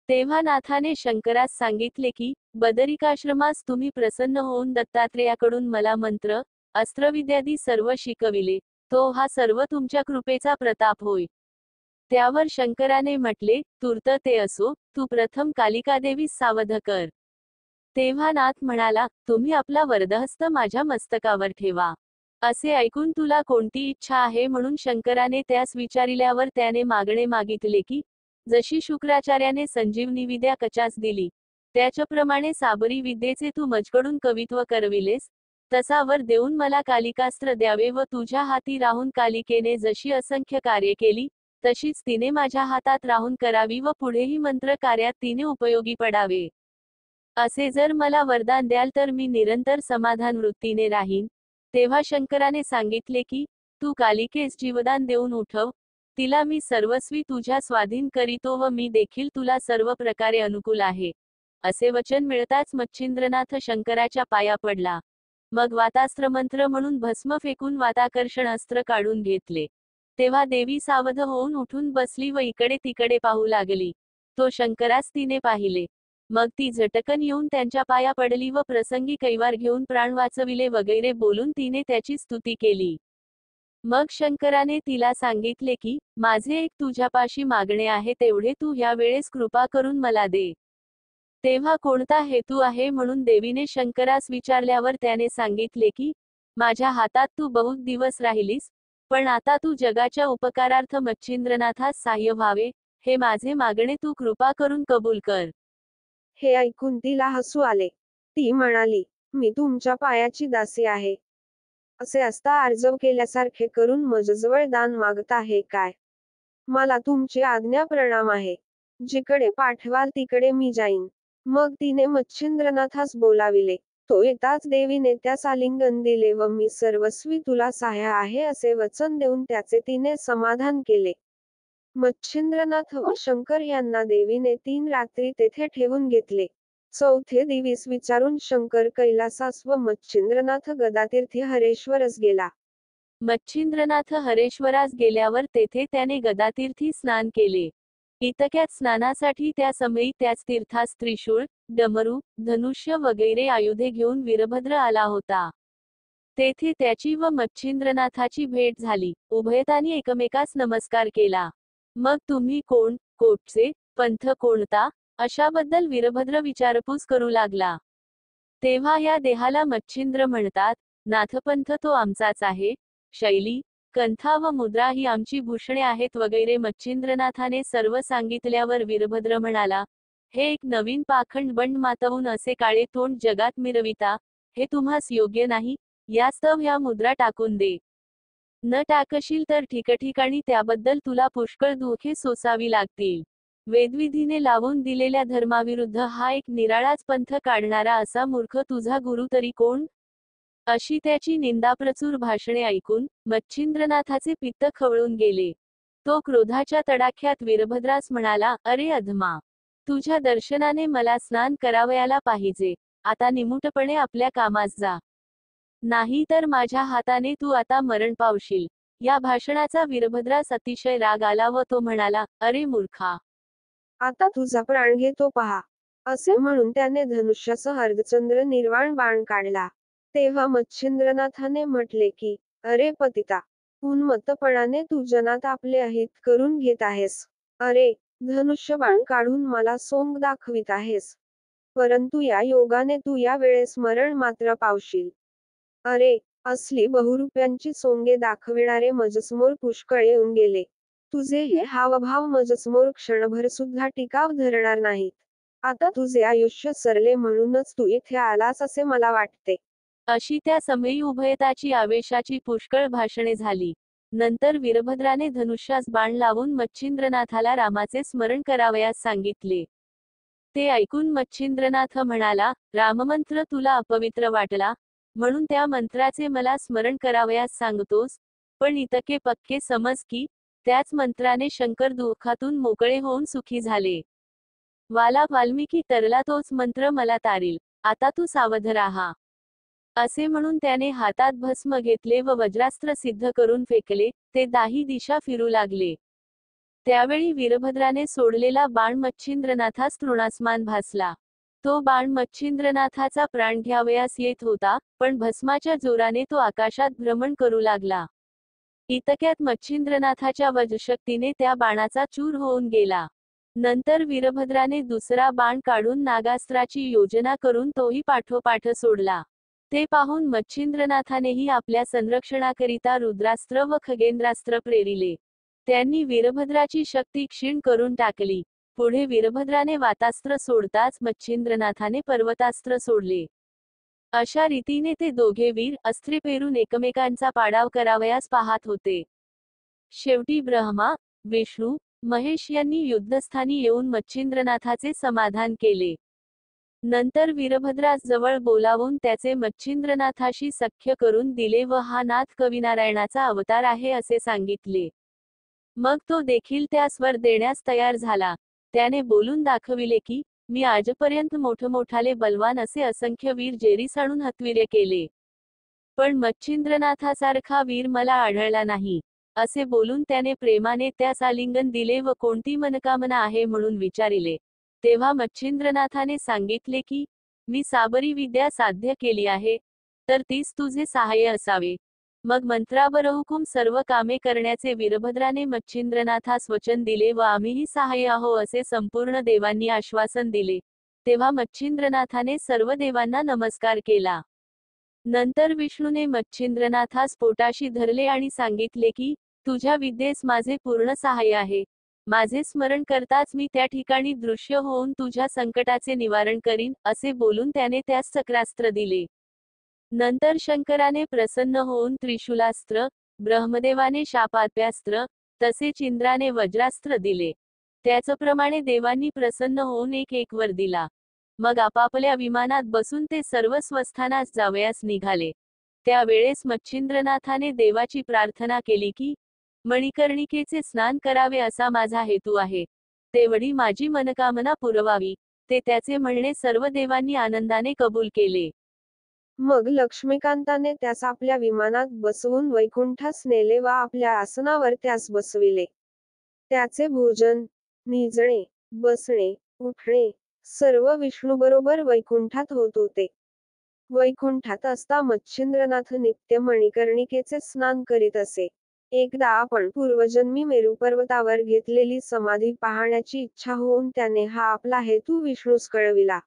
तेव्हा नाथाने शंकरास सांगितले की, बदरिकाश्रमास तुम्ही प्रसन्न होऊन दत्तात्रेयाकडून मला मंत्र, अस्त्रविद्यादी सर्व शिकविले, तो हा सर्व तुमच्या कृपेचा प्रताप होय. त्यावर शंकराने म्हटले, तूर्त ते असो, तू प्रथम कालिकादेवीस सावध कर. तेव्हा नाथ म्हणाला, तुम्ही आपला वरदहस्त माझ्या मस्तकावर ठेवा. असे ऐकून तुला कोणती इच्छा आहे म्हणून शंकराने त्यास विचारिल्यावर त्याने मागणे मागितले की, जशी शुक्राचार्याने संजीवनी विद्या कचास दिली, त्याच्याप्रमाणे साबरी विद्येचे तू मजकडून कवित्व करविलेस, तसा वर देऊन मला कालिकास्त्र द्यावे व तुझ्या हाती राहून कालिकेने जशी असंख्य कार्ये केली, तशीच तिने माझ्या हातात राहून करावी व पुढेही मंत्र कार्यात तिने उपयोगी पडावे. असे जर मला वरदान द्याल तर मी निरंतर समाधान वृत्तीने राहीन. तेव्हा शंकराने सांगितले की, तू कालिकेस जीवदान देऊन उठव, तिला मी सर्वस्वी तुझ्या स्वाधीन करीतो व मी देखील तुला सर्व प्रकारे अनुकूल आहे. असे वचन मिळताच मच्छिंद्रनाथ शंकराच्या पाया पडला. मग वातास्त्र मंत्र म्हणून भस्म फेकून वाताकर्षण अस्त्र काढून घेतले. तेव्हा देवी सावध होऊन उठून बसली व इकडे तिकडे पाहू लागली. तो शंकरास तिने पाहिले. मग ती झटकन येऊन त्यांच्या पाया पडली व प्रसंगी कैवार घेऊन प्राण वाचविले वगैरे बोलून तिने त्याची स्तुती केली. मग शंकराने तिला सांगितले की, माझे एक तुझ्यापाशी मागणे आहे, तेवढे तू ह्या वेळेस कृपा करून मला दे. तेव्हा कोणता हेतू आहे म्हणून देवीने शंकरास विचारल्यावर त्याने सांगितले की, माझ्या हातात तू बहुत दिवस राहिलीस, पण आता तू जगाच्या उपकारार्थ मच्छिंद्रनाथास सहाय्य व्हावे, हे माझे मागणे तू कृपा करून कबूल कर. हे ऐकून तिला हसू आले. ती म्हणाली, मी तुमच्या पायाची दासी आहे. असे असता आर्जव केल्यासारखे करून माझ्याजवळ दान मागत आहे काय? मला तुमची आज्ञा प्रणाम आहे. जिकडे पाठवाल तिकडे मी जाईन. मग तिने मच्छिंद्रनाथास बोलाविले. तो येताच देवीने त्यास आलिंगन दिले व मी सर्वस्वी तुला सहाय्य आहे असे वचन देऊन त्याचे तिने समाधान केले. मच्छिंद्रनाथ व शंकर यांना देवीने 3 रात्री तेथे ठेवून घेतले. चौथे दिवस विचारून शंकर कैलासास व मच्छिंद्रनाथ गदातीर्थी हरेश्वरस गेला. मच्छिंद्रनाथ हरेश्वरास गेल्यावर तेथे त्याने गदातीर्थी स्नान केले. इतक्यात स्नानासाठी त्या समयी त्याच तीर्थास त्रिशूळ, डमरू, धनुष्य वगैरे आयुधे घेऊन वीरभद्र आला होता. तेथे त्याची व मच्छिंद्रनाथाची भेट झाली. उभयतांनी एकमेकास नमस्कार केला. मग तुम्ही कोण, कोठचे, पंथ कोणता, अशाबद्दल वीरभद्र विचारपूस करू लागला. तेव्हा या देहाला मच्छिंद्र म्हणतात. नाथपंथ तो आमचाच आहे. शैली, कंथा व मुद्रा ही आमची भूषणे आहेत वगैरे मच्छिंद्रनाथाने सर्व सांगितल्यावर वीरभद्र म्हणाला, हे एक नवीन पाखंड बंड मातवून असे काळे तोंड जगात मिरविता, हे तुम्हास योग्य नाही. यास्तव ह्या मुद्रा टाकून दे. न टाकशील तर ठिकठिकाणी त्याबद्दल तुला पुष्कळ दुःखे सोसावी लागतील. वेदविधीने लावून दिलेल्या धर्माविरुद्ध हा एक निराळाच पंथ काढणारा असा मूर्ख तुझा गुरु तरी कोण? अशी त्याची निंदाप्रचूर भाषणे ऐकून मच्छिंद्रनाथाचे पित्त खवळून गेले. तो क्रोधाच्या तडाख्यात वीरभद्रास म्हणाला, अरे अधमा, तुझ्या दर्शनाने मला स्नान करावयाला पाहिजे. आता निमूटपणे आपल्या कामास जा. नाही तर माझ्या हाताने तू आता मरण पावशील. या भाषणाचा वीरभद्रास अतिशय राग आला व तो म्हणाला, अरे मूर्खा, आता तुझा प्राण घेतो पहा. असे म्हणून त्याने धनुष्यासह अर्धचंद्र निर्वाण बाण काढला. तेव्हा मच्छिंद्रनाथाने म्हटले की, अरे पतिता, उन्मत्तपणाने तू जनात आपले अहित करून घेत आहेस. अरे, धनुष्य बाण काढून मला सोंग दाखवित आहेस. परंतु या योगाने तू या वेळेस मरण मात्र पावशील. अरे, असली बहुरूप्यांची सोंगे दाखविणारे मजसमोर पुष्कळ येऊन गेले. तुझे हे हावभाव मजसमोर क्षणभर सुद्धा टिकाव धरणार नाहीत. आता तुझे आयुष्य सरले म्हणूनच तू इथे आलास असे मला वाटते. अशी त्या समयी उभयताची आवेशाची पुष्कळ भाषणे झाली. नंतर वीरभद्राने धनुष्यास बाण लावून मच्छिंद्रनाथाला रामाचे स्मरण करावयास सांगितले. ते ऐकून मच्छिंद्रनाथ म्हणाला, राममंत्र तुला अपवित्र वाटला, म्हणून त्या मंत्राचे मला स्मरण करावयास सांगतोस. पण इतके पक्के समज की, त्याच मंत्राने शंकर दुःखातून मोकळे होऊन सुखी झाले. वाला वाल्मिकी तरला तोच मंत्र मला तारील. आता तू सावध राहा. असे म्हणून त्याने हातात भस्म घेतले व वज्रास्त्र सिद्ध करून फेकले. ते दाही दिशा फिरू लागले. त्यावेळी वीरभद्राने सोडलेला बाण मच्छिंद्रनाथास तृणासमान भासला. तो बाण मच्छिंद्रनाथाचा प्राण घ्यावयास येत होता, पण भस्माच्या जोराने तो आकाशात भ्रमण करू लागला. इतक्यात मच्छिंद्रनाथाच्या वज्रशक्तीने त्या बाणाचा चूर होऊन गेला. नंतर वीरभद्राने दुसरा बाण काढून नागास्त्राची योजना करून तोही पाठोपाठ सोडला. ते पाहून मच्छिंद्रनाथानेही आपल्या संरक्षणाकरिता रुद्रास्त्र व खगेंद्रास्त्र प्रेरिले. त्यांनी वीरभद्राची शक्ती क्षीण करून टाकली. पुढे वीरभद्राने वातास्त्र सोडताच मच्छिंद्रनाथाने पर्वतास्त्र सोडले. अशा रीतीने ते दोघे वीर अस्त्रे पेरून एकमेकांचा पाडाव करावयास पाहत होते. शेवटी ब्रह्मा, विष्णू, महेश यांनी युद्धस्थानी येऊन मच्छिंद्रनाथाचे समाधान केले. नंतर वीरभद्रास जवळ बोलावून त्याचे मच्छिंद्रनाथाशी सख्य करून दिले व हा नाथ कविनारायणाचा अवतार आहे असे सांगितले. मग तो देखील त्यास वर देण्यास तयार झाला. त्याने बोलून दाखविले की, मी आजपर्यंत मोठमोठाले बलवान असे असंख्य वीर जेरीस आणून हतवीर्य केले, पण मच्छिंद्रनाथासारखा वीर मला आढळला नाही. असे बोलून त्याने प्रेमाने त्यास आलिंगन दिले व कोणती मनकामना आहे म्हणून विचारिले. तेव्हा मच्छिंद्रनाथाने सांगितले की, मी साबरी विद्या साध्य केली आहे, तर तीच तुझे सहाय्य असावे. मग मंत्राबरहुकूम सर्व कामे करण्याचे वीरभद्राने मच्छिंद्रनाथास वचन दिले व आम्हीही सहाय्य आहो असे संपूर्ण देवांनी आश्वासन दिले. तेव्हा मच्छिंद्रनाथाने सर्व देवांना नमस्कार केला. नंतर विष्णूने मच्छिंद्रनाथास पोटाशी धरले आणि सांगितले की, तुझ्या विद्येस माझे पूर्ण सहाय्य आहे. माझे स्मरण करताच मी त्या ठिकाणी दृश्य होऊन तुझ्या संकटाचे निवारण करीन. असे बोलून त्याने त्यास चक्रास्त्र दिले. नंतर शंकराने प्रसन्न होऊन त्रिशूलास्त्र, ब्रह्मदेवाने शापात्यास्त्र, तसेच इंद्राने वज्रास्त्र दिले. त्याचप्रमाणे देवांनी प्रसन्न होऊन एक एक वर दिला. मग आपापल्या विमानात बसून ते सर्व स्वस्थानास जावयास निघाले. त्यावेळेस मच्छिंद्रनाथाने देवाची प्रार्थना केली की, मणिकर्णिकेचे स्नान करावे असा माझा हेतू आहे. तेवढी माझी मनकामना पुरवावी. ते त्याचे म्हणणे सर्व देवांनी आनंदाने कबूल केले. मग लक्ष्मीकांताने त्यास आपल्या विमानात बसवून वैकुंठास नेले व आपल्या आसनावर त्यास बसविले. त्याचे भोजन, निजणे, बसणे, उठणे सर्व विष्णूबरोबर वैकुंठात होत होते. वैकुंठात असता मच्छिंद्रनाथ नित्य मणिकर्णिकेचे स्नान करीत असे. एकदा आपण पूर्वजन्मी मेरू पर्वतावर घेतलेली समाधी पाहण्याची इच्छा होऊन त्याने हा आपला हेतू विष्णूस कळविला.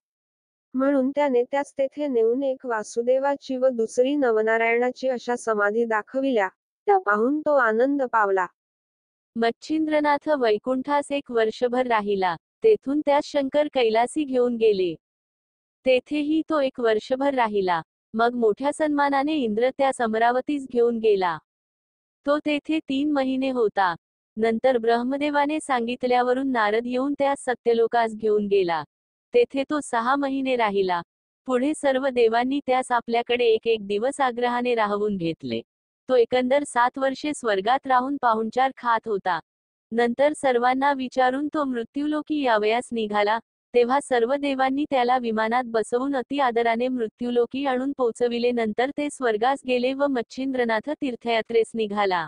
म्हणून त्याने त्यास तेथे नेऊन एक वासुदेवाची व दुसरी नवनारायणाची अशा समाधी दाखविल्या. त्या पाहून तो आनंद पावला. मच्छिंद्रनाथ वैकुंठास 1 वर्षभर राहिला. तेथून त्यास शंकर कैलासी घेऊन गेले. तेथेही तो 1 वर्षभर राहिला. मग मोठ्या सन्मानाने इंद्र त्यास अमरावतीस घेऊन गेला. तो तेथे 3 महिने होता. नंतर ब्रह्मदेवाने सांगितल्यावरून नारद येऊन त्यास सत्यलोकास घेऊन गेला. तेथे तो 6 महिने राहिला. पुढे सर्व देवांनी त्यास आपल्याकडे एक दिवस आग्रहाने राहवून घेतले. तो एकंदर 7 वर्षे स्वर्गात राहून पाहुणचार खात होता. नंतर सर्वांना विचारून तो मृत्यूलोकी यावयास निघाला. तेव्हा सर्व देवांनी त्याला विमानात बसवून अति आदराने मृत्यूलोकी आणून पोचविले. नंतर ते स्वर्गास गेले व मच्छिंद्रनाथ तीर्थयात्रेस निघाला.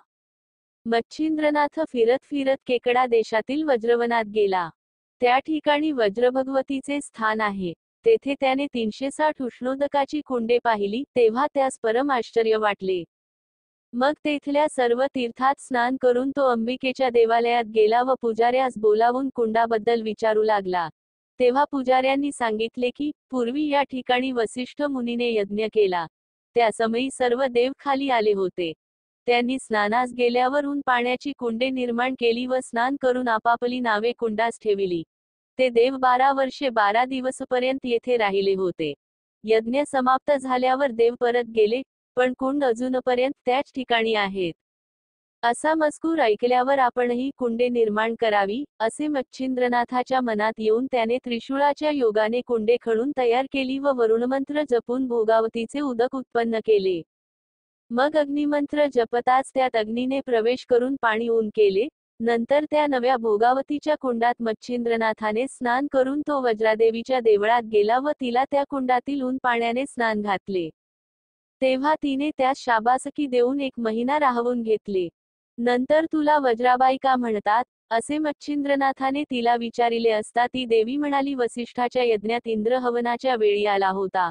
मच्छिंद्रनाथ फिरत फिरत केकडा देशातील वज्रवनात गेला. त्या ठिकाणी वज्रभगवतीचे स्थान आहे. तेथे त्याने 360 उष्णोदकाची कुंडे पाहिली. तेव्हा त्यास परम आश्चर्य वाटले. मग तेथल्या सर्व तीर्थात स्नान करून तो अंबिकेच्या देवालयात गेला व पुजाऱ्यास बोलावून कुंडाबद्दल विचारू लागला. तेव्हा पुजाऱ्यांनी सांगितले की, पूर्वी या ठिकाणी वसिष्ठ मुनीने यज्ञ केला. त्या समयी सर्व देव खाली आले होते. त्यांनी स्नानास गेल्यावर पाण्याची कुंडे निर्माण केली व स्नान करून आपापली नावे कुंडास ठेविली. ते देव 12 वर्षे 12 दिवसपर्यंत येथे राहिले होते. यज्ञ समाप्त झाल्यावर देव परत गेले, पण कुंड अजूनपर्यंत त्याच ठिकाणी आहेत. असा मजकूर ऐकल्यावर आपणही कुंडे निर्माण करावी, असे मच्छिंद्रनाथाच्या मनात येऊन त्याने त्रिशूळाच्या योगाने कुंडे खणून तयार केली व वरुणमंत्र जपून भोगावतीचे उदक उत्पन्न केले. मग अग्निमंत्र जपताच त्यात अग्नीने प्रवेश करून पाणी केले. नंतर त्या नव्या भोगावतीच्या कुंडात मच्छिंद्रनाथाने स्नान करून तो वज्रादेवीच्या देवळात गेला व तिला त्या कुंडातील पाण्याने स्नान घातले. तेव्हा तिने त्यास शाबासकी देऊन 1 महिना राहवून घेतले. नंतर तुला वज्राबाई का म्हणतात, असे मच्छिंद्रनाथाने तिला विचारिले असता ती देवी म्हणाली, वसिष्ठाच्या यज्ञात इंद्र हवनाच्या वेळी आला होता.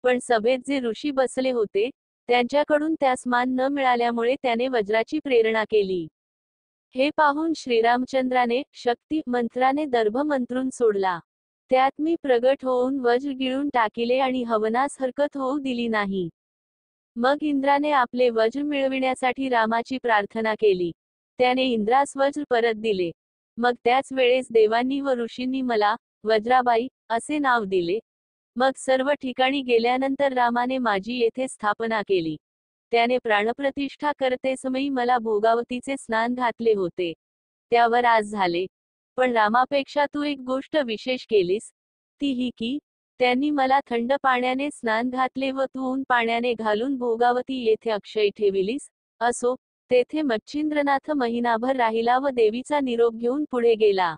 पण सभेत जे ऋषी बसले होते, त्यांच्याकडून त्यास मान न मिळाल्यामुळे त्याने वज्राची प्रेरणा केली. हे पाहून श्रीरामचंद्राने शक्ती मंत्राने दर्भ मंत्रून सोडला. त्यात मी प्रगट होऊन वज्र गिळून टाकिले आणि हवनास हरकत होऊ दिली नाही. मग इंद्राने आपले वज्र मिळविण्यासाठी रामाची प्रार्थना केली. त्याने इंद्रास वज्र परत दिले. मग त्याच वेळेस देवांनी व ऋषींनी मला वज्राबाई असे नाव दिले. मग सर्व ठिकाणी गेल्यानंतर रामाने माझी येथे स्थापना केली. त्याने प्राणप्रतिष्ठा करतेसमयी मला भोगावतीचे स्नान घातले होते. त्यावर आज झाले. पण रामापेक्षा तू एक गोष्ट विशेष केलीस, ती ही की त्यांनी मला थंड पाण्याने स्नान घातले व तू पाण्याने घालून भोगावती येथे अक्षय ठेविलीस. असो, तेथे मच्छिंद्रनाथ महिनाभर राहिला व देवीचा निरोप घेऊन पुढे गेला.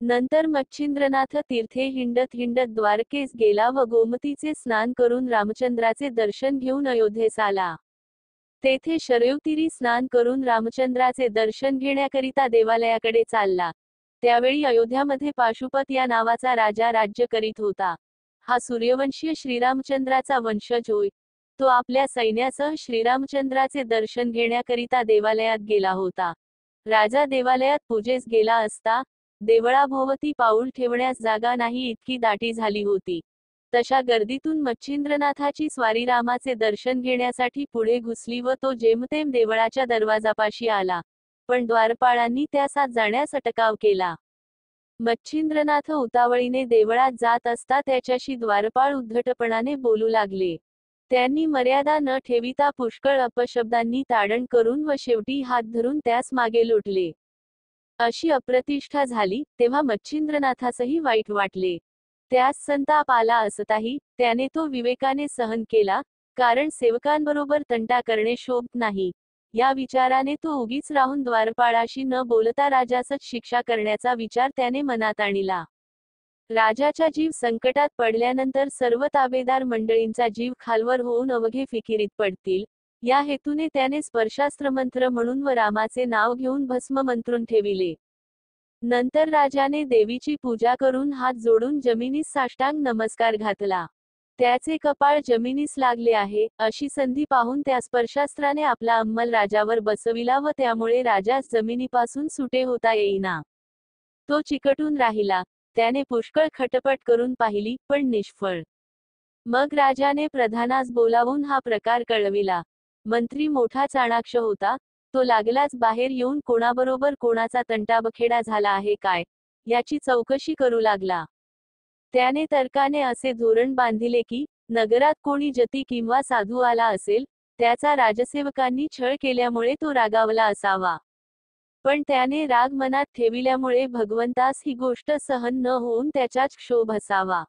नंतर मच्छिंद्रनाथ तीर्थे हिंडत हिंडत द्वारकेस गेला व गोमतीचे स्नान करून रामचंद्राचे दर्शन घेऊन अयोध्येस आला. तेथे शरयूतीरी स्नान करून रामचंद्राचे दर्शन घेण्याकरिता देवालयाकडे चालला. त्यावेळी अयोध्यामध्ये पाशुपत या नावाचा राजा राज्य करीत होता. हा सूर्यवंशीय श्रीरामचंद्राचा वंशज होय. तो आपल्या सैन्यासह श्रीरामचंद्राचे दर्शन घेण्याकरिता देवालयात गेला होता. राजा देवालयात पूजेस गेला असता देवळाभोवती पाऊल ठेवण्यास जागा नाही इतकी दाटी झाली होती. तशा गर्दीतून मच्छिंद्रनाथाची स्वारी रामाचे दर्शन घेण्यासाठी पुढे घुसली व तो जेमतेम देवळाच्या दरवाजापाशी आला. पण द्वारपाळांनी त्यास आत जाण्यास अटकाव केला. मच्छिंद्रनाथ उतावळीने देवळात जात असता त्याच्याशी द्वारपाळ उद्धटपणाने बोलू लागले. त्यांनी मर्यादा न ठेविता पुष्कळ अपशब्दांनी ताडण करून व शेवटी हात धरून त्यास मागे लोटले. अशी अप्रतिष्ठा झाली. तेव्हा मच्छिंद्रनाथासही वाईट वाटले. त्यास संताप आला असताही त्याने तो विवेकाने सहन केला, कारण सेवकांबरोबर तंटा करणे शोभत नाही. या विचाराने तो उगीच राहून द्वारपाळाशी न बोलता राजासच शिक्षा करण्याचा विचार त्याने मनात आणला. राजाचा जीव संकटात पडल्यानंतर सर्व ताबेदार मंडळींचा जीव खालवर होऊन अवघे फिकिरीत पडतील, या हेतूने त्याने स्पर्शास्त्रमंत्र म्हणून व रामाचे नाव घेऊन भस्म मंत्रून ठेविले. नंतर राजाने देवीची पूजा करून हात जोडून जमिनीस साष्टांग नमस्कार घातला. त्याचे कपाळ जमिनीस लागले आहे, अशी संधी पाहून त्या स्पर्शास्त्राने आपला अंमल राजावर बसविला व त्यामुळे राजास जमिनीपासून सुटे होता येईना. तो चिकटून राहिला. त्याने पुष्कळ खटपट करून पाहिली, पण निष्फळ. मग राजाने प्रधानास बोलावून हा प्रकार कळविला. मंत्री मोठा चाणाक्ष होता. तो लागलाच बाहेर येऊन कोणाबरोबर कोणाचा तंटाबखेडा झाला आहे काय, याची चौकशी करू लागला. त्याने तर्काने असे धोरण बांधिले की, नगरात कोणी जती किंवा साधू आला असेल, त्याचा राजसेवकांनी छळ केल्यामुळे तो रागावला असावा. पण त्याने राग मनात ठेविल्यामुळे भगवंतास ही गोष्ट सहन न होऊन त्याचाच क्षोभ असावा.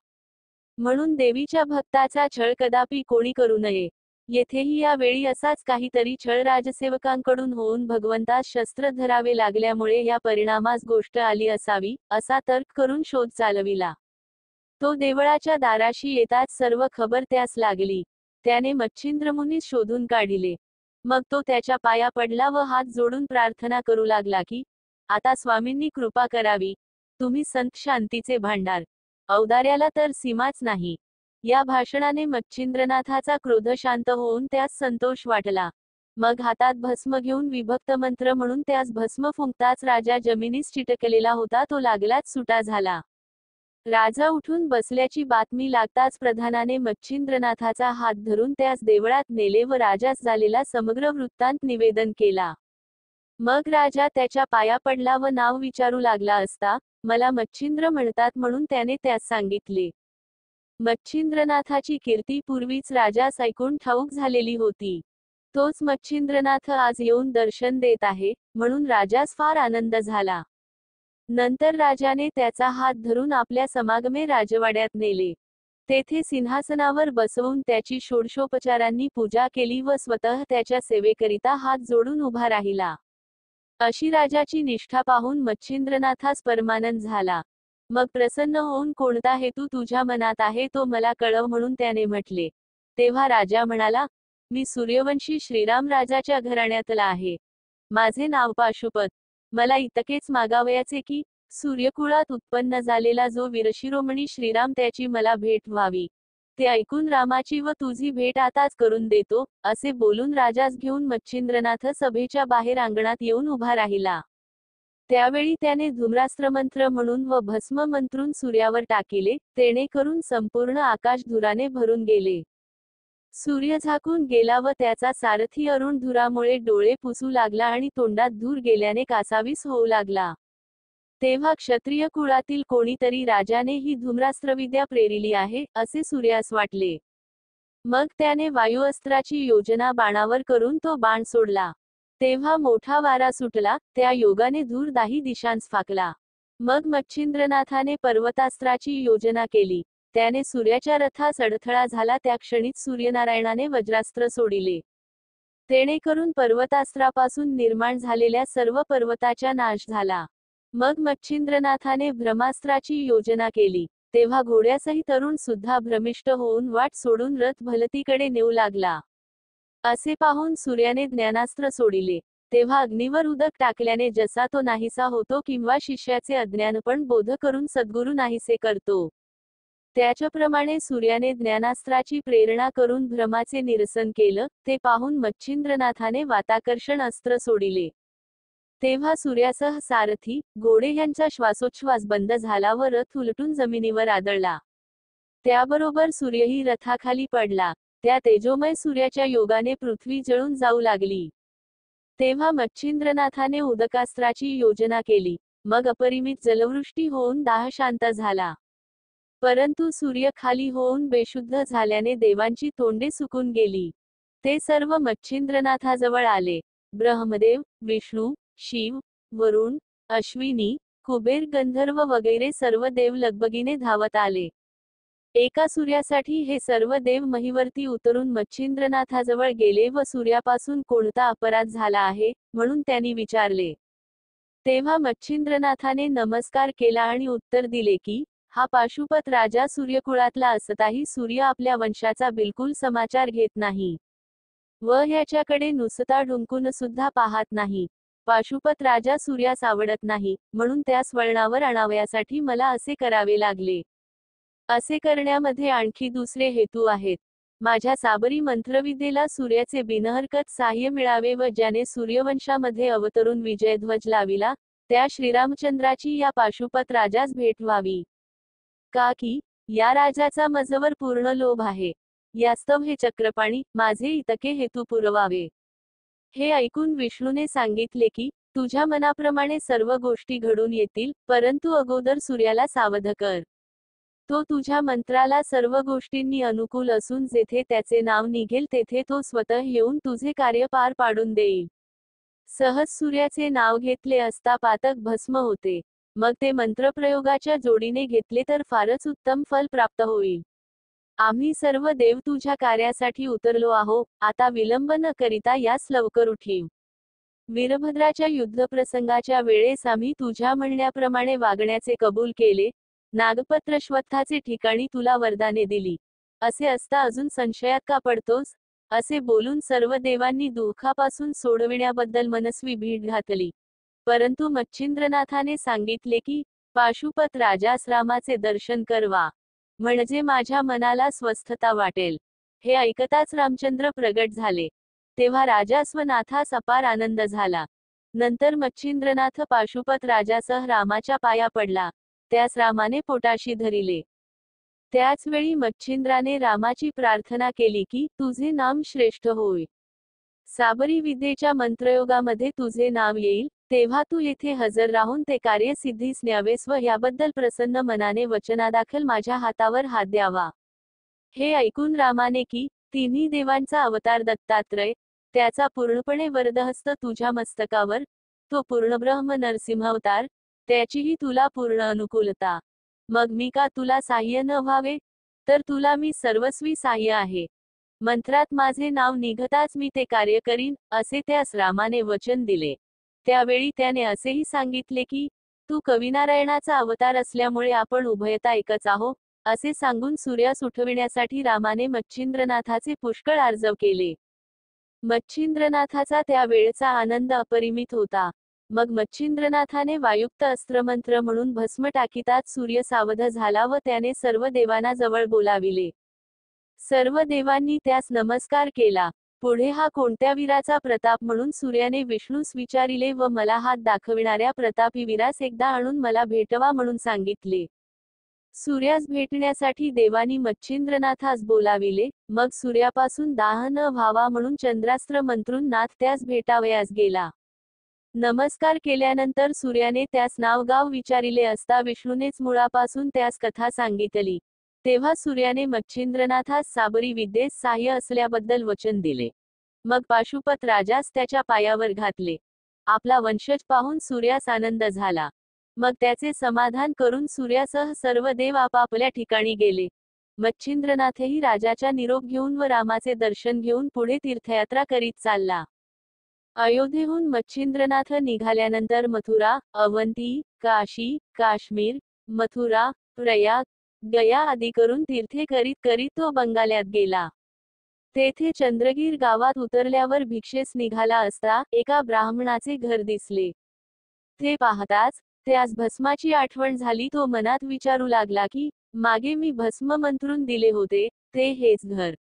म्हणून देवीच्या भक्ताचा छळ कदापि कोणी करू नये. येथेही या वेळी असाच काहीतरी छळ राजसेवकांकडून होऊन भगवंतास शस्त्र धरावे लागल्यामुळे या परिणामास गोष्ट आली असावी, असा तर्क करून शोध चालविला. तो देवळाच्या दाराशी येताच सर्व खबर त्यास लागली. त्याने मच्छिंद्रमुनीस शोधून काढिले. मग तो त्याच्या पाया पडला व हात जोडून प्रार्थना करू लागला की, आता स्वामींनी कृपा करावी. तुम्ही संत शांतीचे भांडार. औदार्याला तर सीमाच नाही. या भाषणाने मच्छिंद्रनाथाचा क्रोध शांत होऊन त्यास संतोष वाटला. मग हातात भस्म घेऊन विभक्त मंत्र म्हणून त्यास भस्म फुंकताच राजा जमिनीस चिटकलेला होता तो लागलाच सुटा झाला. राजा उठून बसल्याची बातमी लागताच प्रधानाने मच्छिंद्रनाथाचा हात धरून त्यास देवळात नेले व राजास झालेला समग्र वृत्तांत निवेदन केला. मग राजा त्याच्या पाया पडला व नाव विचारू लागला असता, मला मच्छिंद्र म्हणतात म्हणून त्याने त्यास सांगितले. मच्छिंद्रनाथाची कीर्ती पूर्वीच राजास ऐकून ठाऊक झालेली होती. तोच मच्छिंद्रनाथ आज येऊन दर्शन देत आहे, म्हणून राजास फार आनंद झाला. नंतर राजाने त्याचा हात धरून आपल्या समागमे राजवाड्यात नेले. तेथे सिंहासनावर बसवून त्याची षोडशोपचारांनी पूजा केली व स्वतः त्याच्या सेवेकरिता हात जोडून उभा राहिला. अशी राजाची निष्ठा पाहून मच्छिंद्रनाथास परमानंद झाला. मग प्रसन्न होऊन कोणता हेतू तुझ्या मनात आहे तो मला कळव म्हणून त्याने म्हटले. तेव्हा राजा म्हणाला, मी सूर्यवंशी श्रीराम राजाच्या घराण्यातला आहे. माझे नाव पाशुपत. मला इतकेच मागावयाचे की, सूर्यकुळात उत्पन्न झालेला जो वीरशिरोमणी श्रीराम त्याची मला भेट व्हावी. ते ऐकून रामाची व तुझी भेट आताच करून देतो, असे बोलून राजास घेऊन मच्छिंद्रनाथ सभेच्या बाहेर अंगणात येऊन उभा राहिला. त्यावेळी त्याने धूम्रास्त्रमंत्र म्हणून व भस्म मंत्रून सूर्यावर टाकिले, तेणे करून संपूर्ण आकाश धुराने भरून गेले. सूर्य झाकून गेला व त्याचा सारथी अरुण धुरामुळे डोळे पुसू लागला आणि तोंडात धूर गेल्याने कासावीस होऊ लागला. तेव्हा क्षत्रिय कुळातील कोणीतरी राजाने ही धूम्रास्त्रविद्या प्रेरिली आहे, असे सूर्यास वाटले. मग त्याने वायुअस्त्राची योजना बाणावर करून तो बाण सोडला. तेव्हा मोठा वारा सुटला, त्या योगाने धूर दाही दिशांस फाकला. मग मच्छिंद्रनाथाने पर्वतास्त्राची योजना केली. त्याने सूर्याच्या रथास अडथळा झाला त्या क्षणीच सूर्यनारायणाने वज्रास्त्र सोडिले. तेणे करून पर्वतास्त्रापासून निर्माण झालेल्या सर्व पर्वताचा नाश झाला. मग मच्छिंद्रनाथाने ब्रह्मास्त्राची योजना केली. तेव्हा घोड्यासहित अरुण सुद्धा भ्रमिष्ट होऊन वाट सोडून रथ भलतीकडे नेऊ लागला. असे पाहून सूर्याने ज्ञानास्त्र सोडिले. तेव्हा अग्नीवर उदक टाकल्याने जसा तो नाहीसा होतो किंवा शिष्याचे अज्ञानपण बोध करून सद्गुरू नाहीसे करतो, त्याच्याप्रमाणे सूर्याने ज्ञानास्त्राची प्रेरणा करून भ्रमाचे निरसन केलं. ते पाहून मच्छिंद्रनाथाने वाताकर्षण अस्त्र सोडिले. तेव्हा सूर्यासह सारथी, घोडे यांचा श्वासोच्छ्वास बंद झाला व रथ उलटून जमिनीवर आदळला. त्याबरोबर सूर्यही रथाखाली पडला. त्या तेजोमय सूर्याच्या योगाने पृथ्वी जळून जाऊ लागली. तेव्हा मच्छिंद्रनाथाने उदकास्त्राची योजना केली. मग अपरिमित जलवृष्टी होऊन दाह शांत झाला. परंतु सूर्य खाली होऊन बेशुद्ध झाल्याने देवांची तोंडे सुकून गेली. ते सर्व मच्छिंद्रनाथाजवळ आले. ब्रह्मदेव, विष्णू, शिव, वरुण, अश्विनी, कुबेर, गंधर्व वगैरे सर्व देव लगबगीने धावत आले. एका सूर्यासाठी हे सर्व देव महीवरती उतरून मच्छिंद्रनाथाजवळ गेले व सूर्यापासून कोणता अपराध झाला आहे, म्हणून त्यांनी विचारले. तेव्हा मच्छिंद्रनाथाने नमस्कार केला आणि उत्तर दिले की, हा पाशुपत राजा सूर्यकुळातला असताही सूर्य आपल्या वंशाचा बिलकुल समाचार घेत नाही व ह्याच्याकडे नुसता डुंकून सुद्धा पाहत नाही. पाशुपत राजा सूर्यास आवडत नाही, म्हणून त्यास वळणावर आणावयासाठी मला असे करावे लागले. असे करण्यामध्ये आणखी दुसरे हेतू आहेत. माझ्या साबरी मंत्रविद्येला सूर्याचे बिनहरकत साह्य मिळावे व ज्याने सूर्यवंशामध्ये अवतरून विजयध्वज लाविला, त्या श्रीरामचंद्राची या पाशुपत राजास भेट व्हावी. का की, या राजाचा मजवर पूर्ण लोभ आहे. यास्तव हे चक्रपाणी, माझे इतके हेतू पुरवावे. हे ऐकून विष्णूने सांगितले की, तुझ्या मनाप्रमाणे सर्व गोष्टी घडून येतील, परंतु अगोदर सूर्याला सावध कर. तो तुझ्या मंत्राला सर्व गोष्टींनी अनुकूल असून जेथे त्याचे नाव निघेल तेथे तो स्वतः येऊन तुझे कार्य पार पाडून देईल. सहज सूर्याचे नाव घेतले असता पातक भस्म होते. मग ते मंत्रप्रयोगाच्या जोडीने घेतले तर फारच उत्तम फल प्राप्त होईल. आम्ही सर्व देव तुझ्या कार्यासाठी उतरलो आहो, आता विलंब न करिता यास लवकर उठीव. वीरभद्राच्या युद्धप्रसंगाच्या वेळेस आम्ही तुझ्या म्हणण्याप्रमाणे वागण्याचे कबूल केले. नागपत्रश्वत्थाचे ठिकाणी तुला वरदाने दिली. असे असता अजून संशयात का पडतोस? असे बोलून सर्व देवांनी दुःखापासून सोडविण्याबद्दल मनस्वी भीड घातली. परंतु मच्छिंद्रनाथाने सांगितले की, पाशुपत राजास रामाचे दर्शन करवा, म्हणजे माझ्या मनाला स्वस्थता वाटेल. हे ऐकताच रामचंद्र प्रगट झाले. तेव्हा राजास व नाथास अपार आनंद झाला. नंतर मच्छिंद्रनाथ पाशुपत राजासह रामाच्या पाया पडला. त्यास रामाने पोटाशी धरिले. त्याच वेळी मच्छिंद्राने रामाची प्रार्थना केली की, तुझे नाम श्रेष्ठ होय. साबरी विद्येच्या मंत्रयोगामध्ये तुझे नाव येईल, तेव्हा तू येथे हजर राहून ते कार्य सिद्धीस न्यावेस व याबद्दल प्रसन्न मनाने वचनादाखल माझ्या हातावर हात द्यावा. हे ऐकून रामाने की, तिन्ही देवांचा अवतार दत्तात्रय, त्याचा पूर्णपणे वरदहस्त तुझ्या मस्तकावर, तो पूर्णब्रह्म नरसिंहावतार, त्याचीही तुला पूर्ण अनुकूलता. मग मी का तुला साह्य न व्हावे? तर तुला मी सर्वस्वी साह्य आहे. मंत्रात माझे नाव निघताच मी ते कार्य करीन, असे त्यास रामाने वचन दिले. त्यावेळी त्याने असेही सांगितले की, तू कविनारायणाचा अवतार असल्यामुळे आपण उभयता एकच आहो, असे सांगून सूर्यास उठविण्यासाठी रामाने मच्छिंद्रनाथाचे पुष्कळ आर्जव केले. मच्छिंद्रनाथाचा त्या वेळचा आनंद अपरिमित होता. मग मच्छिंद्रनाथाने वायुक्त अस्त्रमंत्र म्हणून भस्म टाकीतात सूर्य सावध झाला व त्याने सर्व देवांना जवळ बोलाविले. सर्व देवांनी त्यास नमस्कार केला. पुढे हा कोणत्या वीराचा प्रताप म्हणून सूर्याने विष्णूस विचारिले व मला हात दाखविणाऱ्या प्रतापी वीरास एकदा आणून मला भेटवा म्हणून सांगितले. सूर्यास भेटण्यासाठी देवानी मच्छिंद्रनाथास बोलाविले. मग सूर्यापासून दाह न व्हावा म्हणून चंद्रास्त्र मंत्रून नाथ त्यास भेटावयास गेला. नमस्कार केल्यानंतर सूर्याने त्यास नाव गाव विचारिले असता विष्णूनेच मुळापासून त्यास कथा सांगितली. तेव्हा सूर्याने मच्छिंद्रनाथास साबरी विद्येस साह्य असल्याबद्दल वचन दिले. मग पाशुपत राजास त्याच्या पायावर घातले. आपला वंशज पाहून सूर्यास आनंद झाला. मग त्याचे समाधान करून सूर्यासह सर्व देव आपापल्या ठिकाणी गेले. मच्छिंद्रनाथही राजाचा निरोप घेऊन व रामाचे दर्शन घेऊन पुढे तीर्थयात्रा करीत चालला. अयोध्येहून मच्छिंद्रनाथ निघाल्यानंतर मथुरा, अवंती, काशी, काश्मीर, मथुरा, प्रयाग, गया आदी करून तीर्थे करीत करीत तो बंगाल्यात गेला. तेथे चंद्रगीर गावात उतरल्यावर भिक्षेस निघाला असता एका ब्राह्मणाचे घर दिसले. ते पाहताच त्यास भस्माची आठवण झाली. तो मनात विचारू लागला की, मागे मी भस्म मंत्रून दिले होते, ते हेच घर.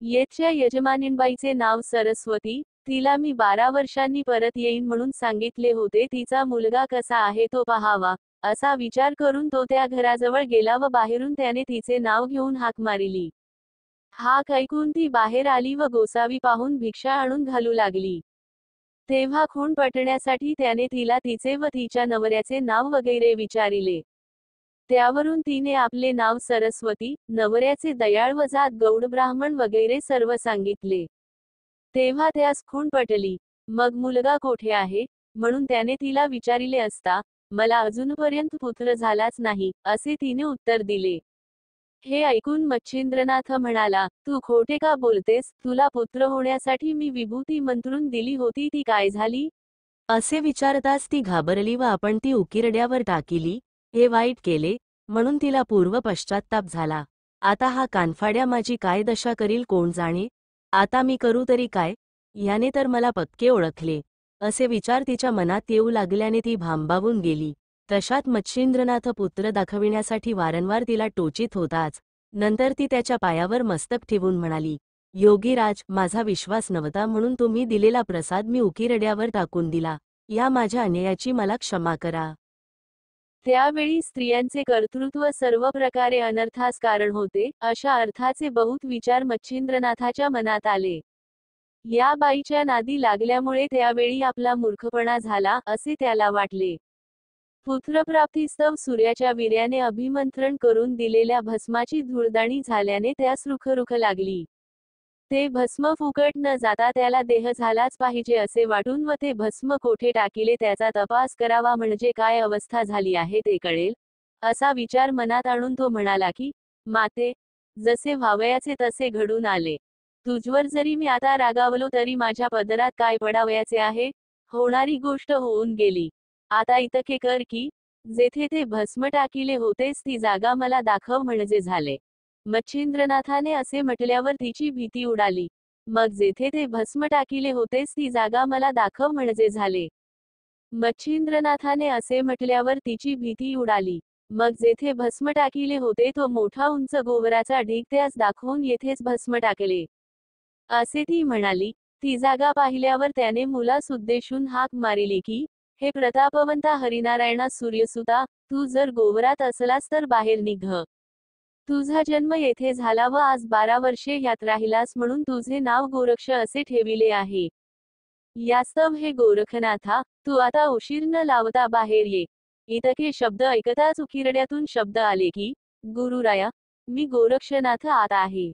येथच्या यजमानींबाईचे नाव सरस्वती, तिला मी 12 वर्षांनी परत येईन म्हणून सांगितले होते. तिचा मुलगा कसा आहे तो पाहावा, असा विचार करून तो त्या घराजवळ गेला व बाहेरून त्याने तिचे नाव घेऊन हाक मारिली. हाक ऐकून ती बाहेर आली व गोसावी पाहून भिक्षा आणून घालू लागली. तेव्हा खूण पटण्यासाठी त्याने तिला तिचे व तिच्या नवऱ्याचे नाव वगैरे विचारिले. त्यावरून तिने आपले नाव सरस्वती, नवऱ्याचे दयाळ व जात गौड ब्राह्मण वगैरे सर्व सांगितले. तेव्हा त्यास खूण पटली. मग मुलगा कोठे आहे म्हणून त्याने तिला विचारिले असता, मला अजूनपर्यंत पुत्र झालाच नाही, असे तिने उत्तर दिले. हे ऐकून मच्छिंद्रनाथ म्हणाला, तू खोटे का बोलतेस? तुला पुत्र होण्यासाठी मी विभूती मंत्रून दिली होती, ती काय झाली? असे विचारताच ती घाबरली व आपण ती उकिरड्यावर टाकिली. हे वाईट केले म्हणून तिला पूर्व पश्चात्ताप झाला. आता हा कानफाड्या माझी काय दशा करील कोण जाणे. आता मी करू तरी काय? याने तर मला पक्के ओळखले. असे विचार तिच्या मनात येऊ लागल्याने ती भांबावून गेली. तशात मच्छिंद्रनाथ पुत्र दाखविण्यासाठी वारंवार तिला टोचित होताच. नंतर ती त्याच्या पायावर मस्तक ठेवून म्हणाली, योगीराज, माझा विश्वास नव्हता म्हणून तुम्ही दिलेला प्रसाद मी उकिरड्यावर टाकून दिला. या माझ्या अन्यायाची मला क्षमा करा. त्यावेळी स्त्रियांचे कर्तृत्व सर्व प्रकारे अनर्थास कारण होते, अशा अर्थाचे बहुत विचार मच्छिंद्रनाथाच्या मनात आले. या बाईच्या नादी लागल्यामुळे त्यावेळी आपला मूर्खपणा झाला, असे त्याला वाटले. पुत्रप्राप्तीस्तव सूर्याच्या वीर्याने अभिमंत्रण करून दिलेल्या भस्माची धूळदाणी झाल्याने त्यास रुखरुख लागली. ते भस्म फुकट न जाता त्याला देह झालाच पाहिजे असे वाटून व ते भस्म कोठे टाकिले त्याचा तपास करावा म्हणजे काय अवस्था झाली आहे ते कळेल, असा विचार मनात आणून तो म्हणाला की, माते, जसे व्हावयाचे तसे घडून आले. तुझवर जरी मी आता रागावलो तरी माझ्या पदरात काय पडावयाचे आहे? होणारी गोष्ट होऊन गेली. आता इतके कर की, जेथे ते भस्म टाकिले होतेस ती जागा मला दाखव म्हणजे झाले. मच्छिंद्रनाथाने असे म्हटल्यावर तिची भीती उडाली. मग जेथे ते भस्म टाकिले होतेस ती जागा मला दाखव म्हणजे झाले. मच्छिंद्रनाथाने असे म्हटल्यावर तिची भीती उडाली. मग जेथे भस्म टाकिले होते तो मोठा उंच गोवराचा ढीग त्यास दाखवून येथेच भस्म टाकले, असे ती म्हणाली. ती जागा पाहिल्यावर त्याने मुलास उद्देशून हाक मारिली की, हे प्रतापवंता हरिनारायणा सूर्यसुता, तू जर गोवरात असलास तर बाहेर निघ. तुझा जन्म येथे झाला व आज 12 वर्षे यात राहिलास म्हणून तुझे नाव गोरक्ष असे ठेविले आहे. यास्तव हे गोरखनाथा, तू आता उशीर न लावता बाहेर ये. इतके शब्द ऐकताच उकिरड्यातून शब्द आले की, गुरुराया, मी गोरक्षनाथ आत आहे.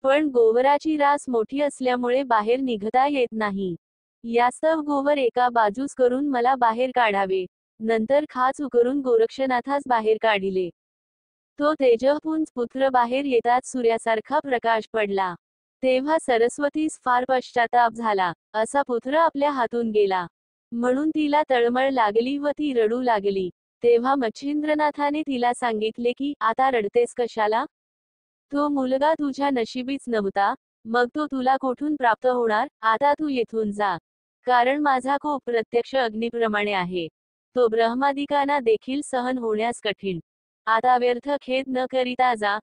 पण गोवराची रास मोठी असल्यामुळे बाहेर निघता येत नाही. यास्तव गोवर एका बाजूस करून मला बाहेर काढावे. नंतर खाच उकरून गोरक्षनाथास बाहेर काढिले. तो तेजःपुंज पुत्र बाहेर येताच सूर्यासारखा प्रकाश पडला. तेव्हा सरस्वतीस फार पश्चाताप झाला. असा पुत्र आपल्या हातून गेला म्हणून तिला तळमळ लागली व ती रडू लागली. तेव्हा मच्छिंद्रनाथाने तिला सांगितले की, आता रडतेस कशाला? तो मुलगा तुझ्या नशिबीच नव्हता, मग तो तुला कोठून प्राप्त होणार? आता तू येथून जा. कारण माझा कोप प्रत्यक्ष अग्नीप्रमाणे आहे. तो ब्रह्मादिकांना देखील सहन होण्यास कठीण. आता व्यर्थ खेद न करिता जा,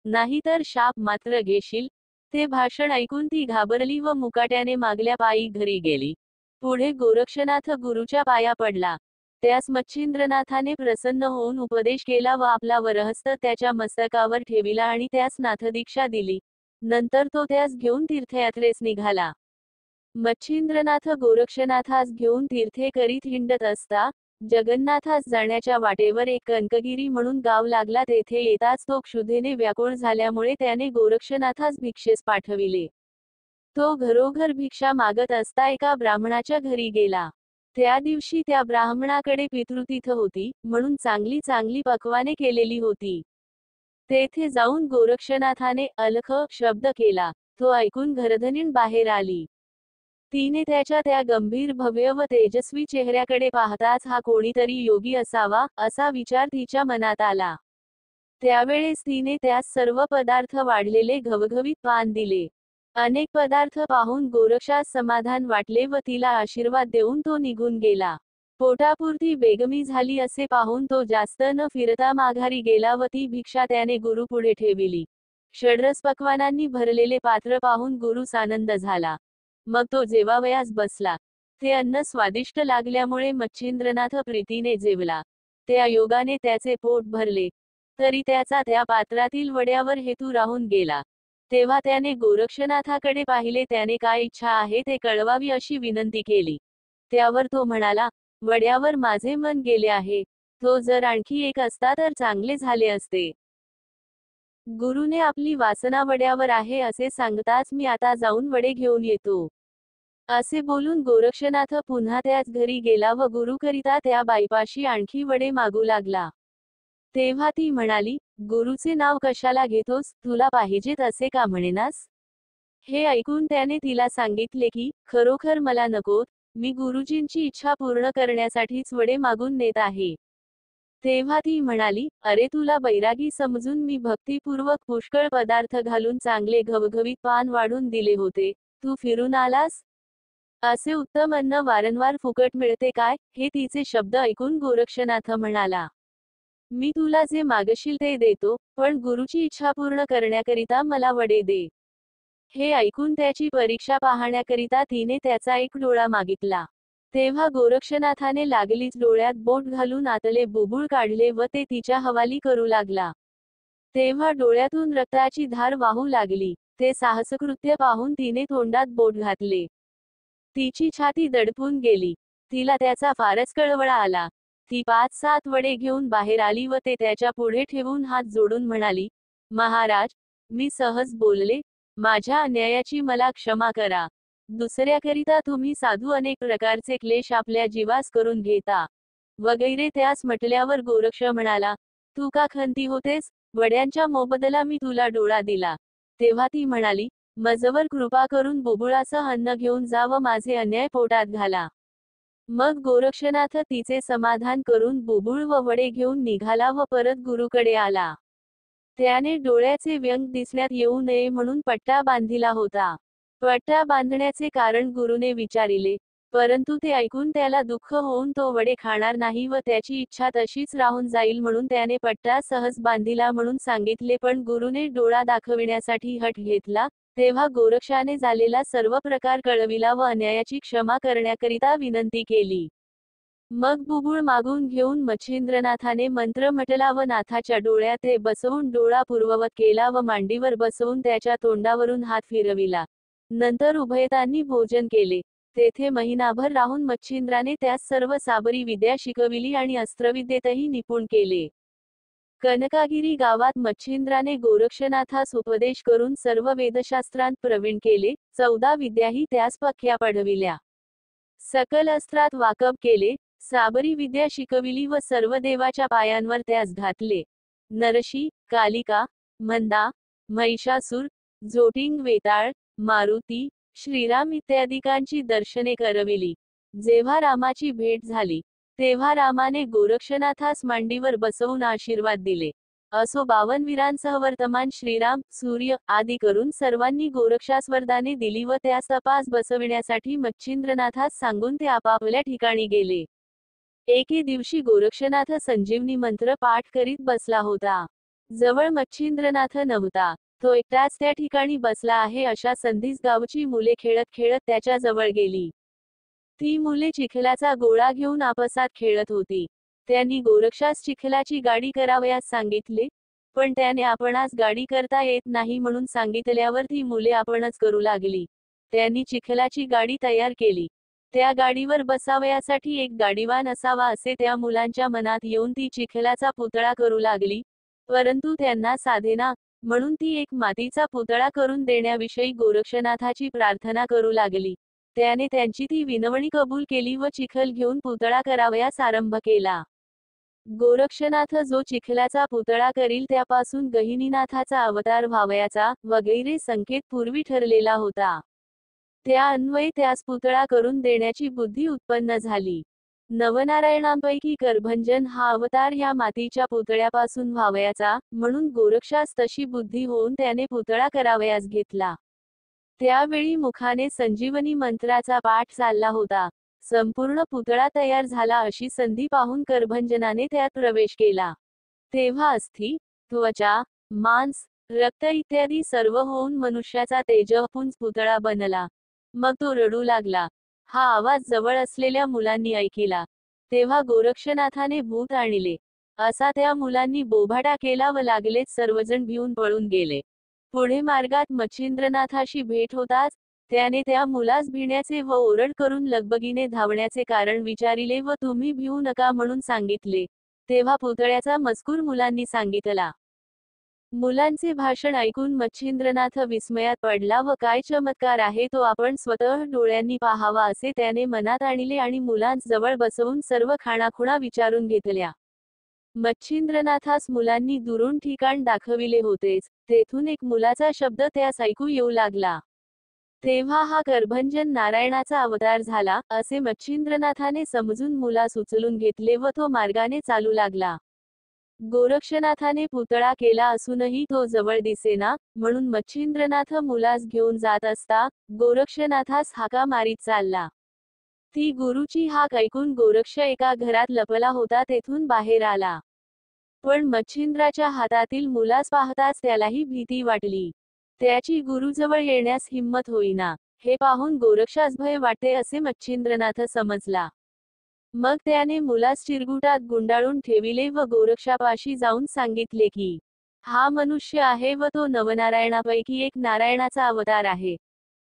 नाहीतर शाप मात्र घेशील. ते भाषण ऐकून ती घाबरली व मुकाट्याने मागल्या पायी घरी गेली. पुढे गोरक्षनाथ गुरुच्या पाया पडला. त्यास मच्छिंद्रनाथाने प्रसन्न होऊन उपदेश केला व आपला वरहस्त त्याच्या मस्तकावर ठेविला आणि त्यास नाथदीक्षा दिली. नंतर तो त्यास घेऊन तीर्थयात्रेस निघाला. मच्छिंद्रनाथ गोरक्षनाथास घेऊन तीर्थे करीत हिंडत असता, जगन्नाथास जाण्याच्या वाटेवर एक कनकगिरी म्हणून गाव लागला. तेथे येताच तो क्षुधेने व्याकुळ झाल्यामुळे त्याने गोरक्षनाथास भिक्षेस पाठविले. तो घरोघर भिक्षा मागत असता एका ब्राह्मणाच्या घरी गेला. त्या दिवशी त्या ब्राह्मणाकडे पितृतीथ होती, म्हणून चांगली चांगली पक्वाने केलेली होती. तेथे जाऊन गोरक्षनाथाने अलख शब्द केला. तो ऐकून घरधनीण बाहेर आली. तिने त्याच्या त्या गंभीर भव्य व तेजस्वी चेहऱ्याकडे पाहताच हा कोणीतरी योगी असावा, असा विचार तिच्या मनात आला. त्यावेळेस तिने त्यास सर्व पदार्थ वाढलेले घवघवीत पान दिले. अनेक पदार्थ पाहून गोरक्षास समाधान वाटले व तिला आशीर्वाद देऊन तो निघून गेला. पोटापुरती बेगमी झाली असे पाहून तो जास्त न फिरता माघारी गेला व ती भिक्षा त्याने गुरुपुढे ठेविली. षड्रस पक्वानांनी भरलेले पात्र पाहून गुरुस आनंद झाला. मग तो जेवावयास बसला. ते अन्न स्वादिष्ट लागल्यामुळे मच्छिंद्रनाथ प्रीतीने जेवला. त्या योगाने त्याचे पोट भरले. तरी त्याचा त्या पात्रातील वड्यावर हेतू राहून गेला. तेव्हा त्याने गोरक्षनाथाकडे पाहिले. त्याने काय इच्छा आहे ते कळवावी अशी विनंती केली. त्यावर तो म्हणाला, वड्यावर माझे मन गेले आहे. तो जर आणखी एक असता तर चांगले झाले असते. गुरुने आपली वासना वड्यावर आहे असे सांगताच मी आता जाऊन वडे घेऊन येतो. असे बोलून गोरक्षनाथ पुन्हा त्याच घरी गेला व गुरुकरिता त्या बाईपाशी आणखी वडे मागू लागला. तेव्हा ती म्हणाली, गुरुचे नाव कशाला घेतोस, तुला पाहिजेत असे का म्हणेनास? हे ऐकून त्याने तिला सांगितले की, खरोखर मला नकोत, मी गुरुजींची इच्छा पूर्ण करण्यासाठीच वडे मागून नेत आहे. तेव्हा ती म्हणाली, अरे तुला बैरागी समजून मी भक्तिपूर्वक पुष्कळ पदार्थ घालून चांगले घवघवीत पान वाढून दिले होते, तू फिरून आलास? असे उत्तम अन्न वारंवार फुकट मिळते काय? हे तिचे शब्द ऐकून गोरक्षनाथ म्हणाला, मी तुला जे मागशील ते देतो, पण गुरुची इच्छा पूर्ण करण्याकरिता मला वडे दे. हे ऐकून त्याची परीक्षा पाहण्याकरिता तिने त्याचा एक डोळा मागितला. तेव्हा गोरक्षनाथाने लागलीच डोळ्यात बोट घालून आतले बुबुळ काढले व ते तिच्या हवाली करू लागला. तेव्हा डोळ्यातून रक्ताची धार वाहू लागली. ते साहसकृत्य पाहून तिने तोंडात बोट घातले. तिची छाती दडपून गेली. तिला त्याचा फारच कळवळा आला. ती 5-7 वडे घेऊन बाहेर आली व ते त्याच्या पुढे ठेवून हात जोडून म्हणाली, महाराज, मी सहज बोलले, माझ्या अन्यायाची मला क्षमा करा. दुसऱ्याकरिता तुम्ही साधू अनेक प्रकारचे क्लेश आपल्या जीवास करून घेता. वगैरे त्यास म्हटल्यावर गोरक्ष म्हणाला, तू का खंती होतेस? वड्यांच्या मोबदला मी तुला डोळा दिला. तेव्हा ती म्हणाली, मजवर कृपा करून बुबुळाचं अन्न घेऊन जा व माझे अन्याय पोटात घाला. मग गोरक्षनाथ तिचे समाधान करून बुबुळ व वडे घेऊन निघाला व परत गुरुकडे आला. त्याने डोळ्याचे व्यंग दिसण्यात येऊ नये म्हणून पट्टा बांधिला होता. पट्टा बांधण्याचे कारण गुरुने विचारिले, परंतु ते ऐकून त्याला दुःख होऊन तो वडे खाणार नाही व त्याची इच्छा तशीच राहून जाईल म्हणून त्याने पट्टा सहज बांधिला म्हणून सांगितले. पण गुरुने डोळा दाखविण्यासाठी हट घेतला. तेव्हा गोरक्षाने झालेला सर्व प्रकार कळविला व अन्यायाची क्षमा करण्याकरिता विनंती केली. मग बुबुळ मागून घेऊन मच्छिंद्रनाथाने मंत्र म्हटला व नाथाच्या डोळ्यात ते बसवून डोळा पूर्ववत केला व मांडीवर बसवून त्याच्या तोंडावरून हात फिरविला. नंतर उभयतांनी भोजन केले. तेथे महिनाभर राहून मच्छिंद्राने त्यास सर्व साबरी विद्या शिकविली आणि अस्त्रविद्येतही निपुण केले. कनकागिरी गावात मच्छिंद्राने गोरक्षनाथास उपदेश करून सर्व वेदशास्त्रांत प्रवीण केले. 14 विद्याही त्यास पक्क्या पडविल्या. सकल अस्त्रात वाकब केले. साबरी विद्या शिकविली व सर्व देवाच्या पायांवर त्यास घातले. नरशी, कालिका, मंदा, महिषासूर, जोटिंग वेताळ, मारुती, श्रीराम इत्यादिकांची दर्शने करविली. जेव्हा रामाची भेट झाली, तेव्हा रामाने गोरक्षनाथास मांडीवर बसवून आशीर्वाद दिले. असो 52 वीरांसह वर्तमान श्रीराम, सूर्य आदी करून सर्वांनी गोरक्षास वरदाने दिली व त्यास तपास बसविण्यासाठी मच्छिंद्रनाथास सांगून ते आपापल्या ठिकाणी गेले. एके दिवशी गोरक्षनाथ संजीवनी मंत्र पाठ करीत बसला होता. जवळ मच्छिंद्रनाथ नव्हता. तो एकटाच त्या ठिकाणी बसला आहे अशा संधीस गावची मुले खेळत खेळत त्याच्या जवळ गेली. ती मुले चिखलाचा गोळा घेऊन आपसात खेळत होती. त्यांनी गोरक्षास चिखलाची गाडी करावयास सांगितले, पण त्याने आपणास गाडी करता येत नाही म्हणून सांगितल्यावर ती मुले आपणच करू लागली. त्यांनी चिखलाची गाडी तयार केली. त्या गाडीवर बसावयासाठी एक गाडीवान असावा असे त्या मुलांच्या मनात येऊन ती चिखलाचा पुतळा करू लागली. परंतु त्यांना साधेना, म्हणून ती एक मातीचा पुतळा करून देण्याविषयी गोरक्षनाथाची प्रार्थना करू लागली. त्याने त्यांची ती विनवणी कबूल केली व चिखल घेऊन पुतळा करावयास आरंभ केला. गोरक्षनाथ जो चिखलाचा पुतळा करील त्यापासून गहिनीनाथाचा अवतार व्हावयाचा वगैरे संकेत पूर्वी ठरलेला होता. त्या अन्वये त्यास पुतळा करून देण्याची बुद्धी उत्पन्न झाली. नवनारायणांपैकी करभंजन हा अवतार ह्या मातीच्या पुतळ्यापासून व्हावयाचा, म्हणून गोरक्षास तशी बुद्धी होऊन त्याने पुतळा करावयास घेतला. त्यावेळी मुखाने संजीवनी मंत्राचा पाठ चालला होता. संपूर्ण पुतळा तयार झाला अशी संधी पाहून करभंजनाने त्यात प्रवेश केला. तेव्हा अस्थि, त्वचा, मांस, रक्त इत्यादी सर्व होऊन मनुष्याचा तेजःपुंज पुतळा बनला. मग तो रडू लागला. हा आवाज जवळ असलेल्या मुलांनी ऐकिला. तेव्हा गोरक्षनाथाने भूत आणले असा त्या मुलांनी बोभाटा केला व लागलेच सर्वजण भिवून पळून गेले. पुढे मार्गात मच्छिंद्रनाथाशी भेट होताच त्याने त्या मुलास भिण्याचे व ओरड करून लगबगीने धावण्याचे कारण विचारिले व तुम्ही भिवू नका म्हणून सांगितले. तेव्हा पुतळ्याचा मजकूर मुलांनी सांगितला. मुलांचे भाषण ऐकून मच्छिंद्रनाथ विस्मयात पडला व काय चमत्कार आहे तो आपण स्वतः डोळ्यांनी पाहावा असे त्याने मनात आणले आणि मुलांस जवळ बसवून सर्व खाणाखुणा विचारून घेतल्या. मच्छिंद्रनाथास मुलांनी दुरून ठिकाण दाखविले होतेच, तेथून एक मुलाचा शब्द त्यास ऐकू येऊ लागला. तेव्हा हा करभंजन नारायणाचा अवतार झाला, असे मच्छिंद्रनाथाने समजून मुलास उचलून घेतले व तो मार्गाने चालू लागला. गोरक्षनाथाने पुतळा केला असूनही तो जवळ दिसेना, म्हणून मच्छिंद्रनाथ मुलास घेऊन जात असता, गोरक्षनाथास हाका मारीत चालला. ती गुरुची हाक ऐकून गोरक्ष एका घरात लपला होता तेथून बाहेर आला. पण मच्छिंद्राच्या हातातील मुलास पाहताच त्यालाही भीती वाटली. त्याची गुरुजवळ येण्यास हिम्मत होईना. हे पाहून गोरक्षास भय वाटते असे मच्छिंद्रनाथ समजला. मग त्याने मुलास चिरगुटात गुंडाळून ठेविले व गोरक्षापाशी जाऊन सांगितले की हा मनुष्य आहे व तो नवनारायणापैकी एक नारायणाचा अवतार आहे.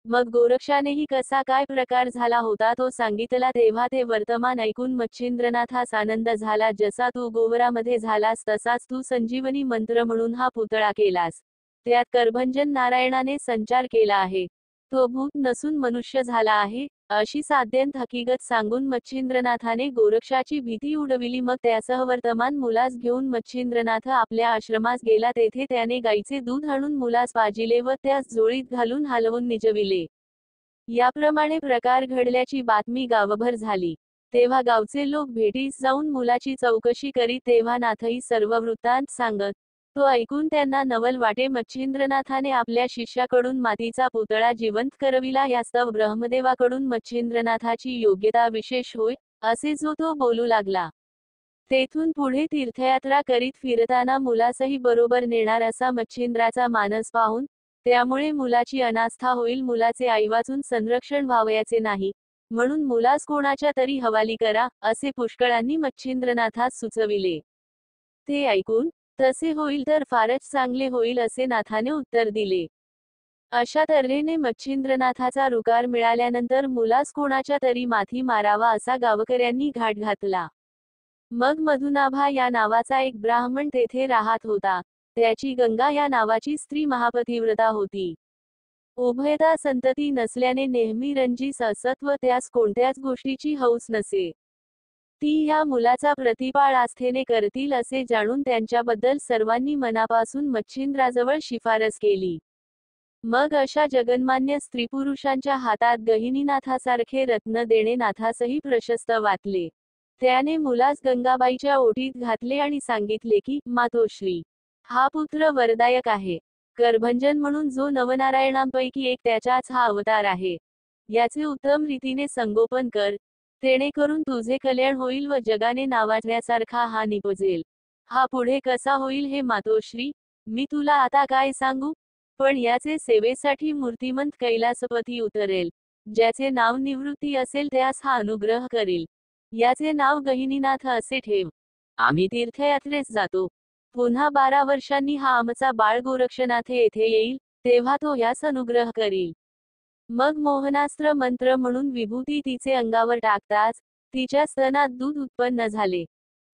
मग गोरक्षानेही कसा काय प्रकार झाला होता तो सांगितला. तेव्हा ते वर्तमान ऐकून मच्छिंद्रनाथास आनंद झाला. जसा तू गोवरामध्ये झालास तसाच तू संजीवनी मंत्र म्हणून हा पुतळा केलास. त्यात करभंजन नारायणाने संचार केला आहे. तो भूत नसून मनुष्य झाला आहे, अशी साध्यंत हकीकत सांगून मच्छिंद्रनाथाने गोरक्षाची भीती उडविली. मग त्यासह वर्तमान मुलास घेऊन मच्छिंद्रनाथ आपल्या आश्रमास गेला. तेथे त्याने गाईचे दूध आणून मुलास पाजिले व त्यास झोळीत घालून हलवून निजविले. याप्रमाणे प्रकार घडल्याची बातमी गावभर झाली. तेव्हा गावचे लोक भेटीस जाऊन मुलाची चौकशी करीत. तेव्हा नाथही सर्व वृत्तांत सांगत. तो ऐकून त्यांना नवल वाटे. मच्छिंद्रनाथाने आपल्या शिष्याकडून मातीचा पुतळा जिवंत करविला. यास्तव ब्रह्मदेवाकडून मच्छिंद्रनाथाची योग्यता विशेष होय, असे जो तो बोलू लागला. तेथून पुढे तीर्थयात्रा करीत फिरताना मुलासही बरोबर नेणार असा मच्छिंद्राचा मानस पाहून, त्यामुळे मुलाची अनास्था होईल, मुलाचे आईवाचून संरक्षण व्हावयाचे नाही, म्हणून मुलास कोणाच्या तरी हवाली करा, असे पुष्कळांनी मच्छिंद्रनाथास सुचविले. ते ऐकून, तसे होईल तर फारच चांगले होईल असे नाथाने उत्तर दिले. अशा तऱ्हेने मच्छिंद्रनाथाचा रुकार मिळाल्यानंतर मुलास कोणाच्या तरी माथी मारावा असा गावकऱ्यांनी घाट घातला. मग मधुनाभा या नावाचा एक ब्राह्मण तेथे राहत होता. त्याची गंगा या नावाची स्त्री महापतिव्रता होती. उभयता संतती नसल्याने नेहमी रंजीस असत व त्यास कोणत्याच गोष्टीची हौस नसे. ती ह्या मुलाचा प्रतिपाळ आस्थेने करतील असे जाणून त्यांच्याबद्दल सर्वांनी मनापासून मच्छिंद्राजवळ शिफारस केली. मग अशा जगन्मान्य स्त्रीपुरुषांच्या हातात गहिनीनाथासारखे रत्न देणे नाथासही प्रशस्त वाटले. त्याने मुलास गंगाबाईच्या ओटीत घातले आणि सांगितले की, मातोश्री, हा पुत्र वरदायक आहे. करभंजन म्हणून जो नवनारायणांपैकी एक त्याचाच हा अवतार आहे. याचे उत्तम रीतीने संगोपन कर, जेणेकरून तुझे कल्याण होईल व जगाने नावाजण्यासारखा हा निपजेल. हा पुढे कसा होईल हे मातोश्री, मी तुला आता काय सांगू? पण याचे सेवेसाठी मूर्तिमंत कैलासपती उतरेल. ज्याचे नाव निवृत्ती असेल त्यास हा अनुग्रह करील. याचे नाव गहिनीनाथ असे ठेव. आम्ही तीर्थयात्रेस जातो. पुन्हा 12 वर्षांनी हा आमचा बाळ गोरक्षनाथ येथे येईल, तेव्हा तो यास अनुग्रह करील. मग मोहनास्त्र मंत्र म्हणून विभूती तिचे अंगावर टाकताच तिच्या स्तनात दूध उत्पन्न झाले.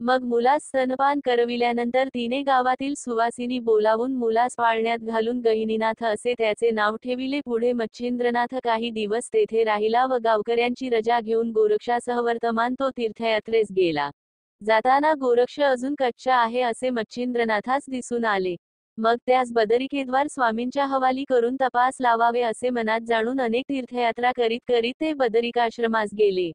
मग मुलास स्तनपान करविल्यानंतर तिने गावातील सुवासिनी बोलावून मुलास पाळण्यात घालून गहिनीनाथ असे त्याचे नाव ठेविले. पुढे मच्छिंद्रनाथ काही दिवस तेथे राहिला व गावकऱ्यांची रजा घेऊन गोरक्षासह वर्तमान तो तीर्थयात्रेस गेला. जाताना गोरक्ष अजून कच्चा आहे असे मच्छिंद्रनाथास दिसून आले. मग त्यास बदरिकेद्वार स्वामींच्या हवाली करून तपास लावावे असे मनात जाणून अनेक तीर्थयात्रा करीत करीत ते बदरिकाश्रमास गेले.